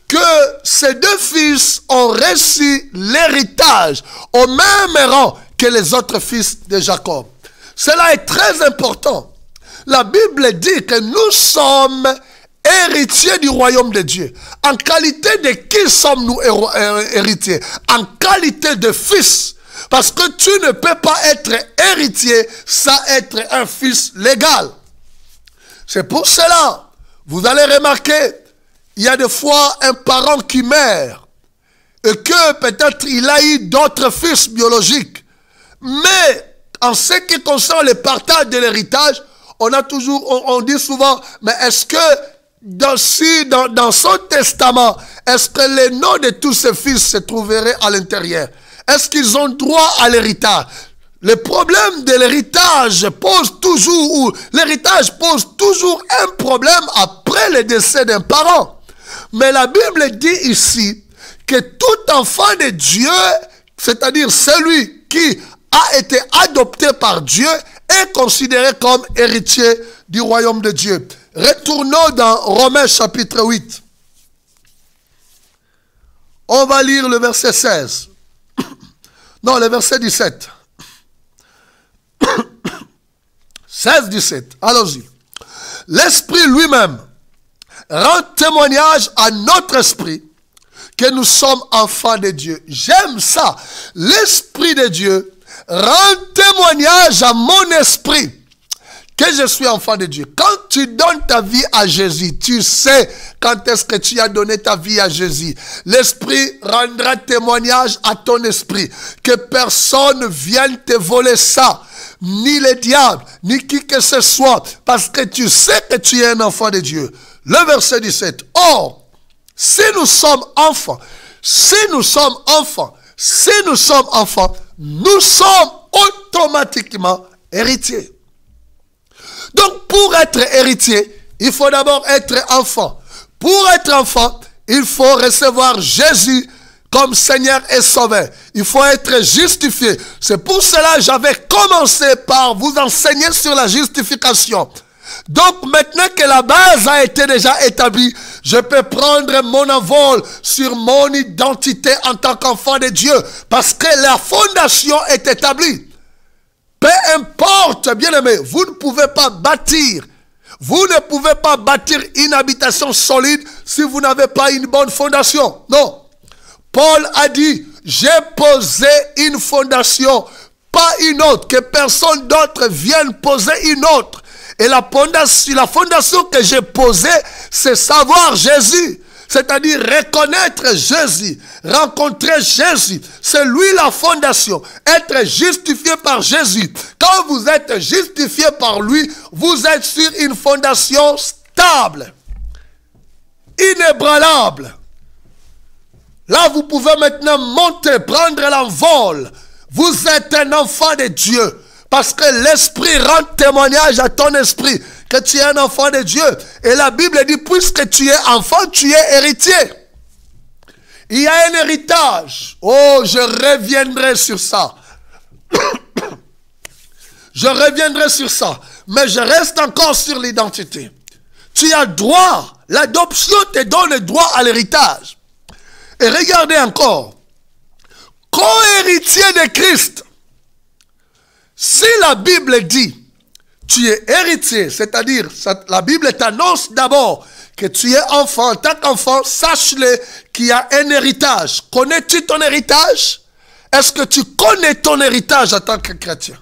que ces deux fils ont reçu l'héritage au même rang que les autres fils de Jacob. Cela est très important. La Bible dit que nous sommes héritiers du royaume de Dieu. En qualité de qui sommes-nous héritiers? En qualité de fils. Parce que tu ne peux pas être héritier sans être un fils légal. C'est pour cela, vous allez remarquer, il y a des fois un parent qui meurt et que peut-être il a eu d'autres fils biologiques. Mais en ce qui concerne le partage de l'héritage, on dit souvent, mais est-ce que dans son testament, est-ce que les noms de tous ses fils se trouveraient à l'intérieur? Est-ce qu'ils ont droit à l'héritage? Le problème de l'héritage pose toujours un problème après le décès d'un parent. Mais la Bible dit ici que tout enfant de Dieu, c'est-à-dire celui qui a été adopté par Dieu, est considéré comme héritier du royaume de Dieu. Retournons dans Romains chapitre 8. On va lire le verset 16. Non, le verset 17. 16, 17. Allons-y. L'Esprit lui-même rend témoignage à notre esprit que nous sommes enfants de Dieu. J'aime ça. L'Esprit de Dieu rend témoignage à mon esprit que je suis enfant de Dieu. Quand tu donnes ta vie à Jésus, tu sais quand est-ce que tu as donné ta vie à Jésus. L'Esprit rendra témoignage à ton esprit que personne ne vienne te voler ça. Ni le diable, ni qui que ce soit, parce que tu sais que tu es un enfant de Dieu. Le verset 17. Or, si nous sommes enfants, nous sommes automatiquement héritiers. Donc, pour être héritier, il faut d'abord être enfant. Pour être enfant, il faut recevoir Jésus comme Seigneur et Sauveur. Il faut être justifié. C'est pour cela que j'avais commencé par vous enseigner sur la justification. Donc maintenant que la base a été déjà établie, je peux prendre mon envol sur mon identité en tant qu'enfant de Dieu. Parce que la fondation est établie. Peu importe, bien-aimé, vous ne pouvez pas bâtir. Vous ne pouvez pas bâtir une habitation solide si vous n'avez pas une bonne fondation. Non. Paul a dit, j'ai posé une fondation, pas une autre, que personne d'autre vienne poser une autre. Et la fondation que j'ai posée, c'est savoir Jésus. C'est-à-dire reconnaître Jésus, rencontrer Jésus. C'est lui la fondation. Être justifié par Jésus. Quand vous êtes justifié par lui, vous êtes sur une fondation stable, inébranlable. Là, vous pouvez maintenant monter, prendre l'envol. Vous êtes un enfant de Dieu. Parce que l'Esprit rend témoignage à ton esprit que tu es un enfant de Dieu. Et la Bible dit, puisque tu es enfant, tu es héritier. Il y a un héritage. Oh, je reviendrai sur ça. Je reviendrai sur ça. Mais je reste encore sur l'identité. Tu as droit. L'adoption te donne droit à l'héritage. Et regardez encore. Co-héritier de Christ. Si la Bible dit, tu es héritier, c'est-à-dire, la Bible t'annonce d'abord que tu es enfant. En tant qu'enfant, sache-le qu'il y a un héritage. Connais-tu ton héritage? Est-ce que tu connais ton héritage en tant que chrétien?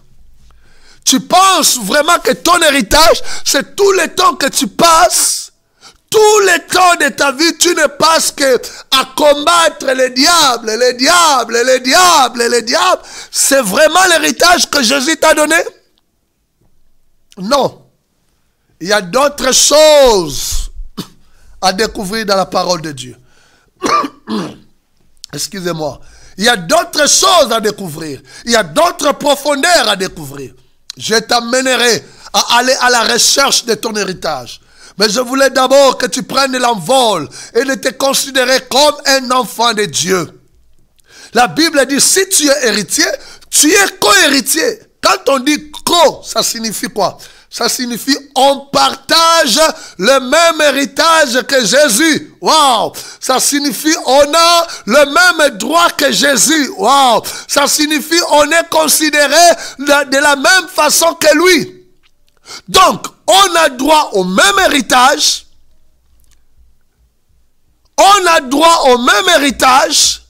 Tu penses vraiment que ton héritage, c'est tout le temps que tu passes? Tout le temps de ta vie, tu ne passes que à combattre les diables, les diables, les diables, les diables. C'est vraiment l'héritage que Jésus t'a donné? Non. Il y a d'autres choses à découvrir dans la parole de Dieu. Excusez-moi. Il y a d'autres choses à découvrir. Il y a d'autres profondeurs à découvrir. Je t'amènerai à aller à la recherche de ton héritage. Mais je voulais d'abord que tu prennes l'envol et de te considérer comme un enfant de Dieu. La Bible dit, si tu es héritier, tu es co-héritier. Quand on dit co, ça signifie quoi? Ça signifie on partage le même héritage que Jésus. Waouh! Ça signifie on a le même droit que Jésus. Waouh! Ça signifie on est considéré de la même façon que lui. Donc, on a droit au même héritage. On a droit au même héritage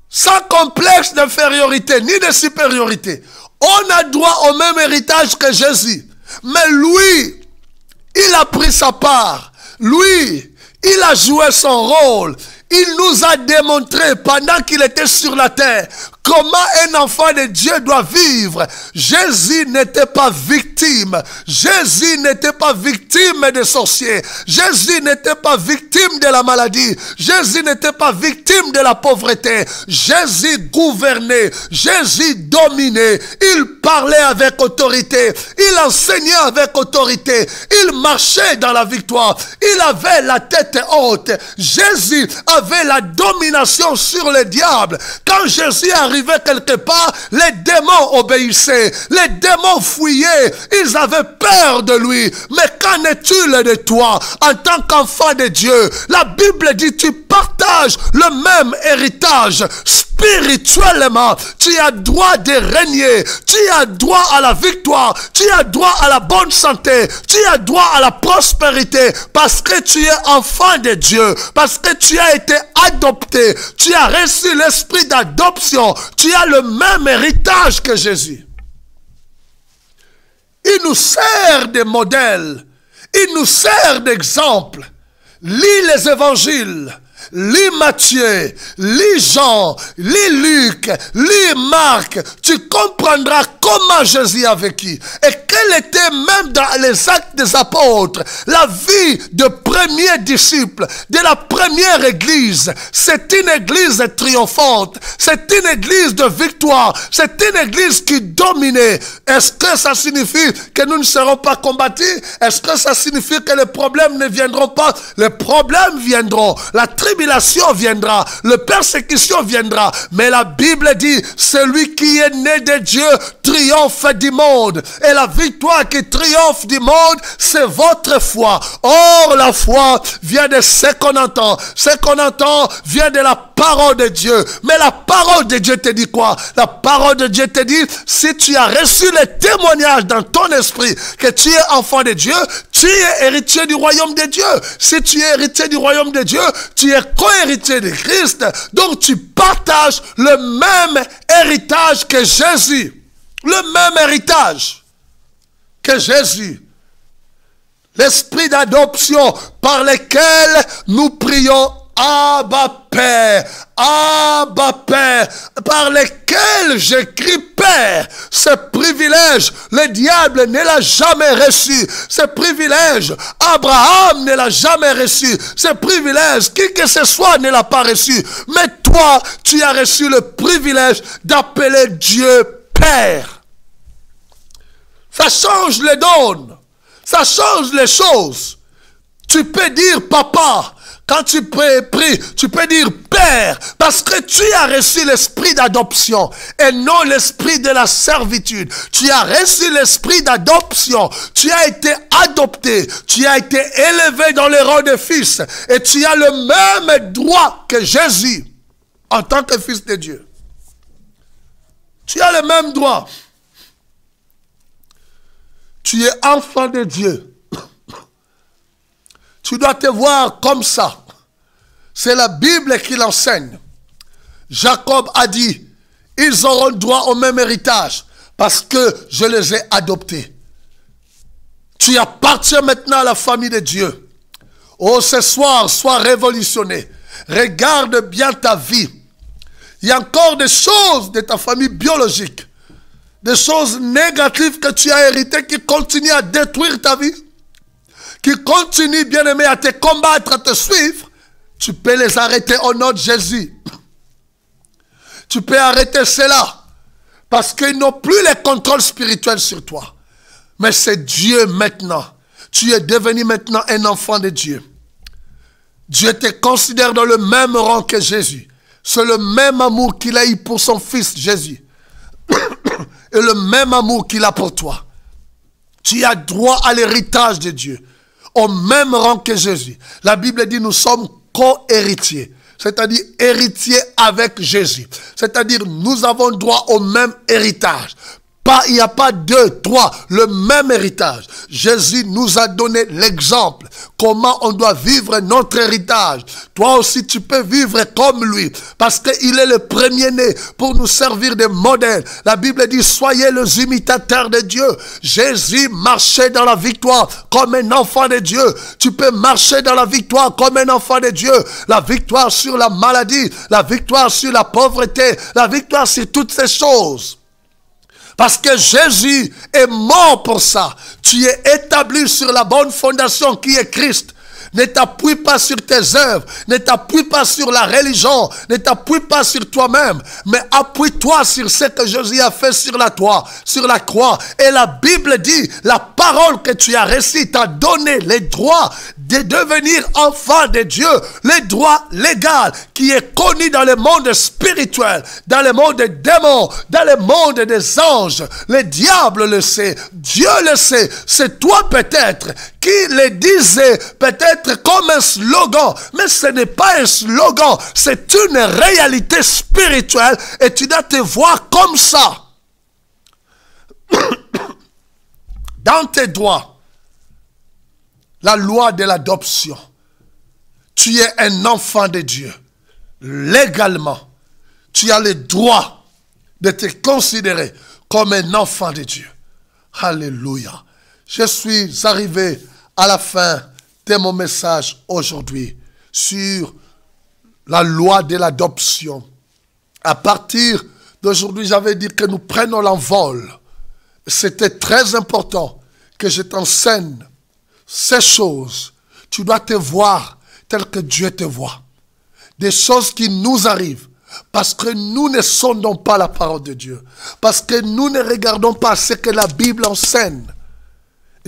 sans complexe d'infériorité ni de supériorité. On a droit au même héritage que Jésus. Mais lui, il a pris sa part. Lui, il a joué son rôle. Il nous a démontré pendant qu'il était sur la terre comment un enfant de Dieu doit vivre. Jésus n'était pas victime. Jésus n'était pas victime des sorciers. Jésus n'était pas victime de la maladie. Jésus n'était pas victime de la pauvreté. Jésus gouvernait. Jésus dominait. Il parlait avec autorité. Il enseignait avec autorité. Il marchait dans la victoire. Il avait la tête haute. Jésus avait la domination sur le diable. Quand Jésus arrivait quelque part, les démons obéissaient. Les démons fuyaient. Ils avaient peur de lui. Mais qu'en est-il de toi en tant qu'enfant de Dieu? La Bible dit tu partages le même héritage. Spirituellement, tu as droit de régner. Tu as droit à la victoire. Tu as droit à la bonne santé. Tu as droit à la prospérité. Parce que tu es enfant de Dieu. Parce que tu as été adopté. Tu as reçu l'esprit d'adoption. Tu as le même héritage que Jésus. Il nous sert de modèle. Il nous sert d'exemple. Lis les évangiles. Lis Matthieu, lis Jean, lis Luc, lis Marc, tu comprendras comment Jésus a vécu. Et quel était même dans les actes des apôtres, la vie de premier disciple, de la première église. C'est une église triomphante, c'est une église de victoire, c'est une église qui dominait. Est-ce que ça signifie que nous ne serons pas combattus? Est-ce que ça signifie que les problèmes ne viendront pas? Les problèmes viendront, la tribulation viendra, la persécution viendra, mais la Bible dit, celui qui est né de Dieu triomphe du monde, et la victoire qui triomphe du monde, c'est votre foi. Or, la foi vient de ce qu'on entend. Ce qu'on entend vient de la parole de Dieu. Mais la parole de Dieu te dit quoi? La parole de Dieu te dit, si tu as reçu le témoignage dans ton esprit que tu es enfant de Dieu, tu es héritier du royaume de Dieu. Si tu es héritier du royaume de Dieu, tu es co-héritier de Christ. Donc tu partages le même héritage que Jésus. Le même héritage que Jésus. L'esprit d'adoption par lequel nous prions Abba Père, Abba Père, par lequel j'écris Père. Ce privilège, le diable ne l'a jamais reçu. Ce privilège, Abraham ne l'a jamais reçu. Ce privilège, qui que ce soit ne l'a pas reçu. Mais toi, tu as reçu le privilège d'appeler Dieu Père. Ça change les donnes. Ça change les choses. Tu peux dire papa. Quand tu pries, tu peux dire Père, parce que tu as reçu l'esprit d'adoption et non l'esprit de la servitude. Tu as reçu l'esprit d'adoption. Tu as été adopté. Tu as été élevé dans le rang de fils. Et tu as le même droit que Jésus en tant que fils de Dieu. Tu as le même droit. Tu es enfant de Dieu. Tu dois te voir comme ça. C'est la Bible qui l'enseigne. Jacob a dit, ils auront droit au même héritage parce que je les ai adoptés. Tu appartiens maintenant à la famille de Dieu. Oh, ce soir, sois révolutionné. Regarde bien ta vie. Il y a encore des choses de ta famille biologique, des choses négatives que tu as héritées qui continuent à détruire ta vie, qui continuent, bien-aimé, à te combattre, à te suivre. Tu peux les arrêter au nom de Jésus. Tu peux arrêter cela parce qu'ils n'ont plus le contrôle spirituel sur toi. Mais c'est Dieu maintenant. Tu es devenu maintenant un enfant de Dieu. Dieu te considère dans le même rang que Jésus. C'est le même amour qu'il a eu pour son fils Jésus. Et le même amour qu'il a pour toi. Tu as droit à l'héritage de Dieu. Au même rang que Jésus. La Bible dit nous sommes co-héritiers. C'est-à-dire héritiers avec Jésus. C'est-à-dire nous avons droit au même héritage. il n'y a pas deux, trois, le même héritage. Jésus nous a donné l'exemple, comment on doit vivre notre héritage. Toi aussi, tu peux vivre comme lui, parce qu'il est le premier-né pour nous servir de modèle. La Bible dit, soyez les imitateurs de Dieu. Jésus marchait dans la victoire comme un enfant de Dieu. Tu peux marcher dans la victoire comme un enfant de Dieu. La victoire sur la maladie, la victoire sur la pauvreté, la victoire sur toutes ces choses. Parce que Jésus est mort pour ça. Tu es établi sur la bonne fondation qui est Christ. Ne t'appuie pas sur tes œuvres, ne t'appuie pas sur la religion, ne t'appuie pas sur toi-même, mais appuie-toi sur ce que Jésus a fait sur la croix. Et la Bible dit, la parole que tu as reçue t'a donné les droits de devenir enfant de Dieu, les droits légaux qui est connu dans le monde spirituel, dans le monde des démons, dans le monde des anges. Le diable le sait, Dieu le sait, c'est toi peut-être qui le disait peut-être comme un slogan, mais ce n'est pas un slogan, c'est une réalité spirituelle et tu dois te voir comme ça. Dans tes droits, la loi de l'adoption, tu es un enfant de Dieu. Légalement, tu as le droit de te considérer comme un enfant de Dieu. Alléluia. Je suis arrivé à la fin de mon message aujourd'hui sur la loi de l'adoption. À partir d'aujourd'hui, j'avais dit que nous prenons l'envol. C'était très important que je t'enseigne ces choses. Tu dois te voir tel que Dieu te voit. Des choses qui nous arrivent parce que nous ne sondons pas la parole de Dieu. Parce que nous ne regardons pas ce que la Bible enseigne.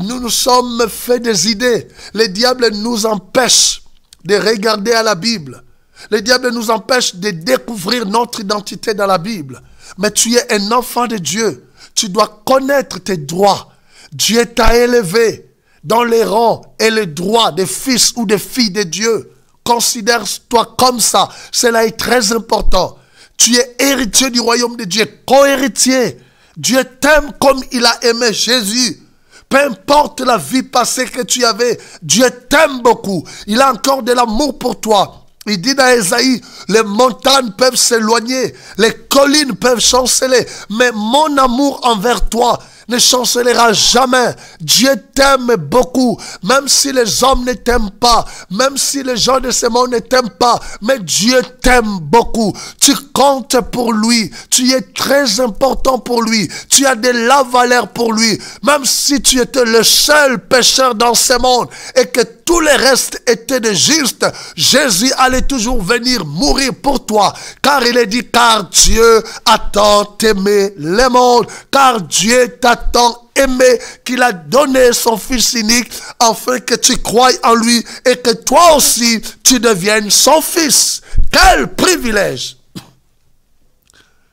Nous nous sommes fait des idées. Le diable nous empêche de regarder à la Bible. Le diable nous empêche de découvrir notre identité dans la Bible. Mais tu es un enfant de Dieu. Tu dois connaître tes droits. Dieu t'a élevé dans les rangs et les droits des fils ou des filles de Dieu. Considère-toi comme ça. Cela est très important. Tu es héritier du royaume de Dieu, co-héritier. Dieu t'aime comme il a aimé Jésus. Peu importe la vie passée que tu avais, Dieu t'aime beaucoup. Il a encore de l'amour pour toi. Il dit dans Ésaïe, les montagnes peuvent s'éloigner, les collines peuvent chanceler, mais mon amour envers toi ne chancelera jamais. Dieu t'aime beaucoup, même si les hommes ne t'aiment pas, même si les gens de ce monde ne t'aiment pas, mais Dieu t'aime beaucoup. Tu comptes pour lui, tu es très important pour lui, tu as de la valeur pour lui, même si tu étais le seul pécheur dans ce monde et que tout le reste était de juste, Jésus allait toujours venir mourir pour toi, car il est dit, car Dieu a tant aimé le monde, car Dieu t'a tant aimé qu'il a donné son Fils unique afin que tu croies en lui et que toi aussi tu deviennes son fils. Quel privilège!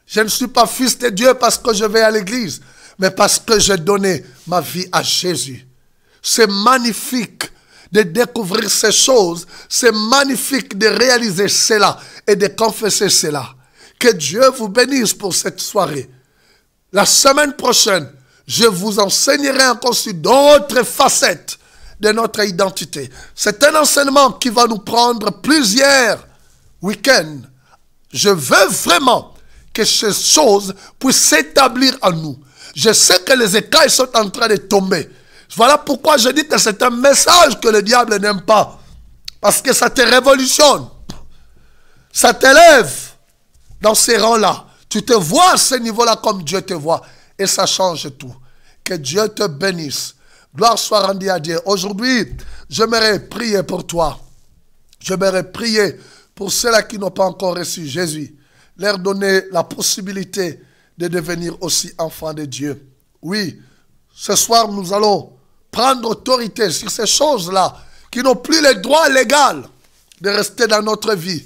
Je ne suis pas fils de Dieu parce que je vais à l'église, mais parce que j'ai donné ma vie à Jésus. C'est magnifique de découvrir ces choses, c'est magnifique de réaliser cela et de confesser cela. Que Dieu vous bénisse pour cette soirée. La semaine prochaine, je vous enseignerai encore sur d'autres facettes de notre identité. C'est un enseignement qui va nous prendre plusieurs week-ends. Je veux vraiment que ces choses puissent s'établir en nous. Je sais que les écailles sont en train de tomber. Voilà pourquoi je dis que c'est un message que le diable n'aime pas. Parce que ça te révolutionne. Ça t'élève dans ces rangs-là. Tu te vois à ce niveau-là comme Dieu te voit. Et ça change tout. Que Dieu te bénisse. Gloire soit rendue à Dieu. Aujourd'hui, j'aimerais prier pour toi. J'aimerais prier pour ceux-là qui n'ont pas encore reçu Jésus. Leur donner la possibilité de devenir aussi enfants de Dieu. Oui, ce soir, nous allons prendre autorité sur ces choses-là qui n'ont plus le droit légal de rester dans notre vie.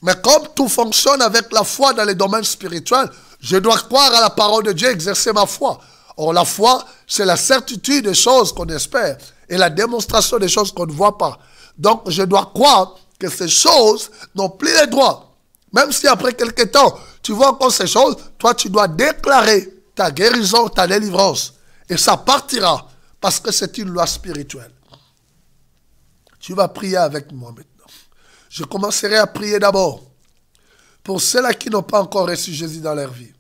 Mais comme tout fonctionne avec la foi dans les domaines spirituels, je dois croire à la parole de Dieu, exercer ma foi. Or, la foi, c'est la certitude des choses qu'on espère et la démonstration des choses qu'on ne voit pas. Donc, je dois croire que ces choses n'ont plus le droit. Même si après quelque temps, tu vois encore ces choses, toi, tu dois déclarer ta guérison, ta délivrance. Et ça partira parce que c'est une loi spirituelle. Tu vas prier avec moi maintenant. Je commencerai à prier d'abord pour ceux-là qui n'ont pas encore reçu Jésus dans leur vie.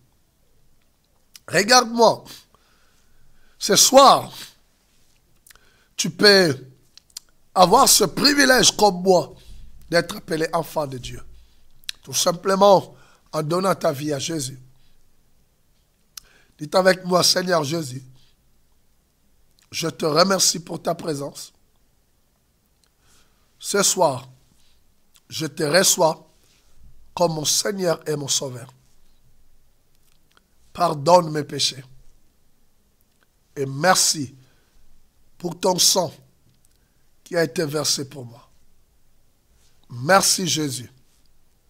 Regarde-moi. Ce soir, tu peux avoir ce privilège comme moi d'être appelé enfant de Dieu. Tout simplement en donnant ta vie à Jésus. Dites avec moi, Seigneur Jésus, je te remercie pour ta présence. Ce soir, je te reçois comme mon Seigneur et mon Sauveur. Pardonne mes péchés. Et merci pour ton sang qui a été versé pour moi. Merci Jésus,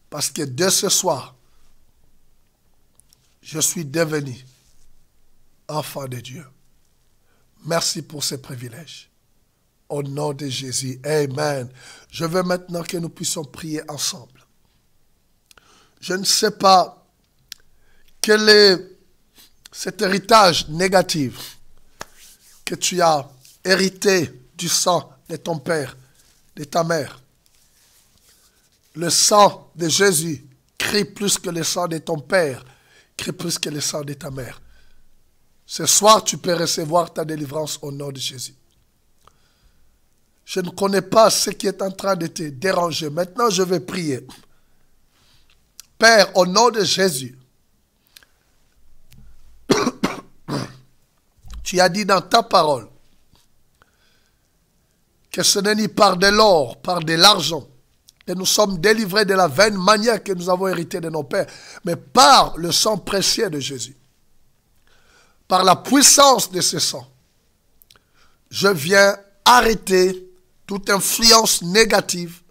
parce que dès ce soir, je suis devenu enfant de Dieu. Merci pour ces privilèges. Au nom de Jésus, Amen. Je veux maintenant que nous puissions prier ensemble. Je ne sais pas quel est cet héritage négatif que tu as hérité du sang de ton père, de ta mère. Le sang de Jésus crie plus que le sang de ton père, crie plus que le sang de ta mère. Ce soir, tu peux recevoir ta délivrance au nom de Jésus. Je ne connais pas ce qui est en train de te déranger. Maintenant, je vais prier. Père, au nom de Jésus, tu as dit dans ta parole que ce n'est ni par de l'or, par de l'argent, que nous sommes délivrés de la vaine manière que nous avons hérité de nos pères, mais par le sang précieux de Jésus. Par la puissance de ce sang, je viens arrêter toute influence négative,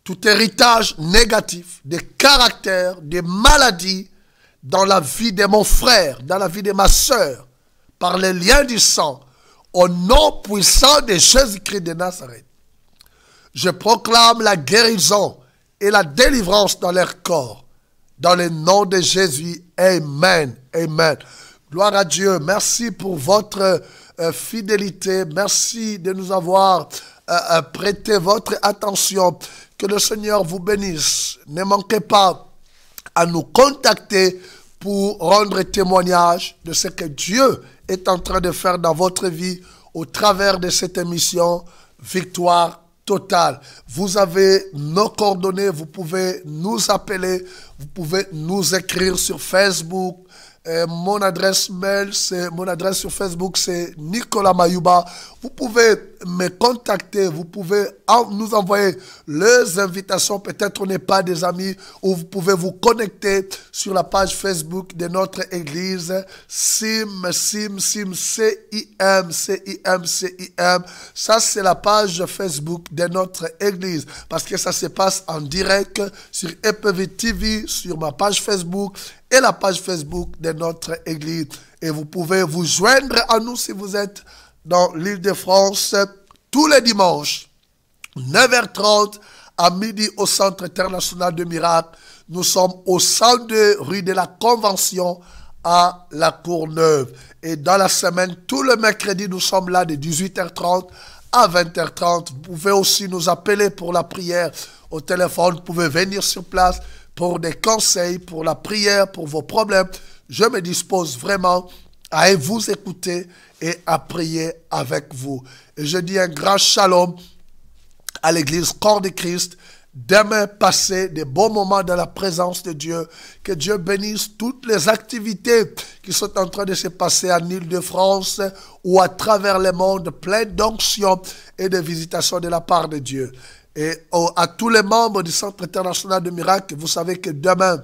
tout héritage négatif, des caractères, des maladies dans la vie de mon frère, dans la vie de ma sœur, par les liens du sang, au nom puissant de Jésus-Christ de Nazareth. Je proclame la guérison et la délivrance dans leur corps. Dans le nom de Jésus, Amen, Amen. Gloire à Dieu. Merci pour votre fidélité. Merci de nous avoir prêté votre attention. Que le Seigneur vous bénisse. Ne manquez pas à nous contacter pour rendre témoignage de ce que Dieu est en train de faire dans votre vie au travers de cette émission Victoire Totale. Vous avez nos coordonnées, vous pouvez nous appeler, vous pouvez nous écrire sur Facebook. Mon adresse mail, mon adresse sur Facebook, c'est Nicolas Mayouba. Vous pouvez me contacter, vous pouvez nous envoyer les invitations. Peut-être on n'est pas des amis, ou vous pouvez vous connecter sur la page Facebook de notre église CIM. Ça, c'est la page Facebook de notre église, parce que ça se passe en direct sur EPV TV, sur ma page Facebook et la page Facebook de notre église. Et vous pouvez vous joindre à nous si vous êtes dans l'Île-de-France tous les dimanches, 9h30 à midi au Centre international de miracles. Nous sommes au 102 rue de la Convention à La Courneuve. Et dans la semaine, tout le mercredi, nous sommes là de 18h30 à 20h30. Vous pouvez aussi nous appeler pour la prière au téléphone. Vous pouvez venir sur place pour des conseils, pour la prière, pour vos problèmes. Je me dispose vraiment à vous écouter et à prier avec vous. Et je dis un grand shalom à l'église Corps de Christ. Demain, passez des bons moments dans la présence de Dieu. Que Dieu bénisse toutes les activités qui sont en train de se passer en Île-de-France ou à travers le monde, plein d'onction et de visitations de la part de Dieu. Et à tous les membres du Centre international de miracles, vous savez que demain,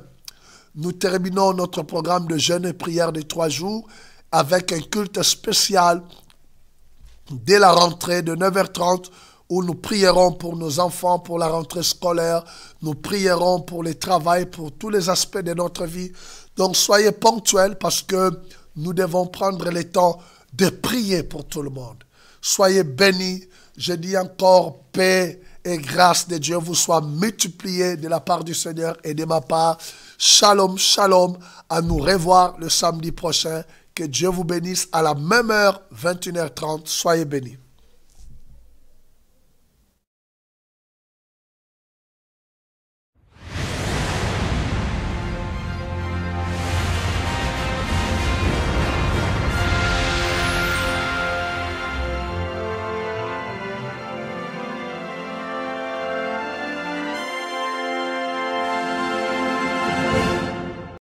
nous terminons notre programme de jeûne et prière de 3 jours avec un culte spécial dès la rentrée de 9h30 où nous prierons pour nos enfants, pour la rentrée scolaire. Nous prierons pour le travail, pour tous les aspects de notre vie. Donc soyez ponctuels parce que nous devons prendre le temps de prier pour tout le monde. Soyez bénis. Je dis encore paix et grâce de Dieu vous soit multipliée de la part du Seigneur et de ma part. Shalom, shalom. À nous revoir le samedi prochain. Que Dieu vous bénisse à la même heure, 21h30. Soyez bénis.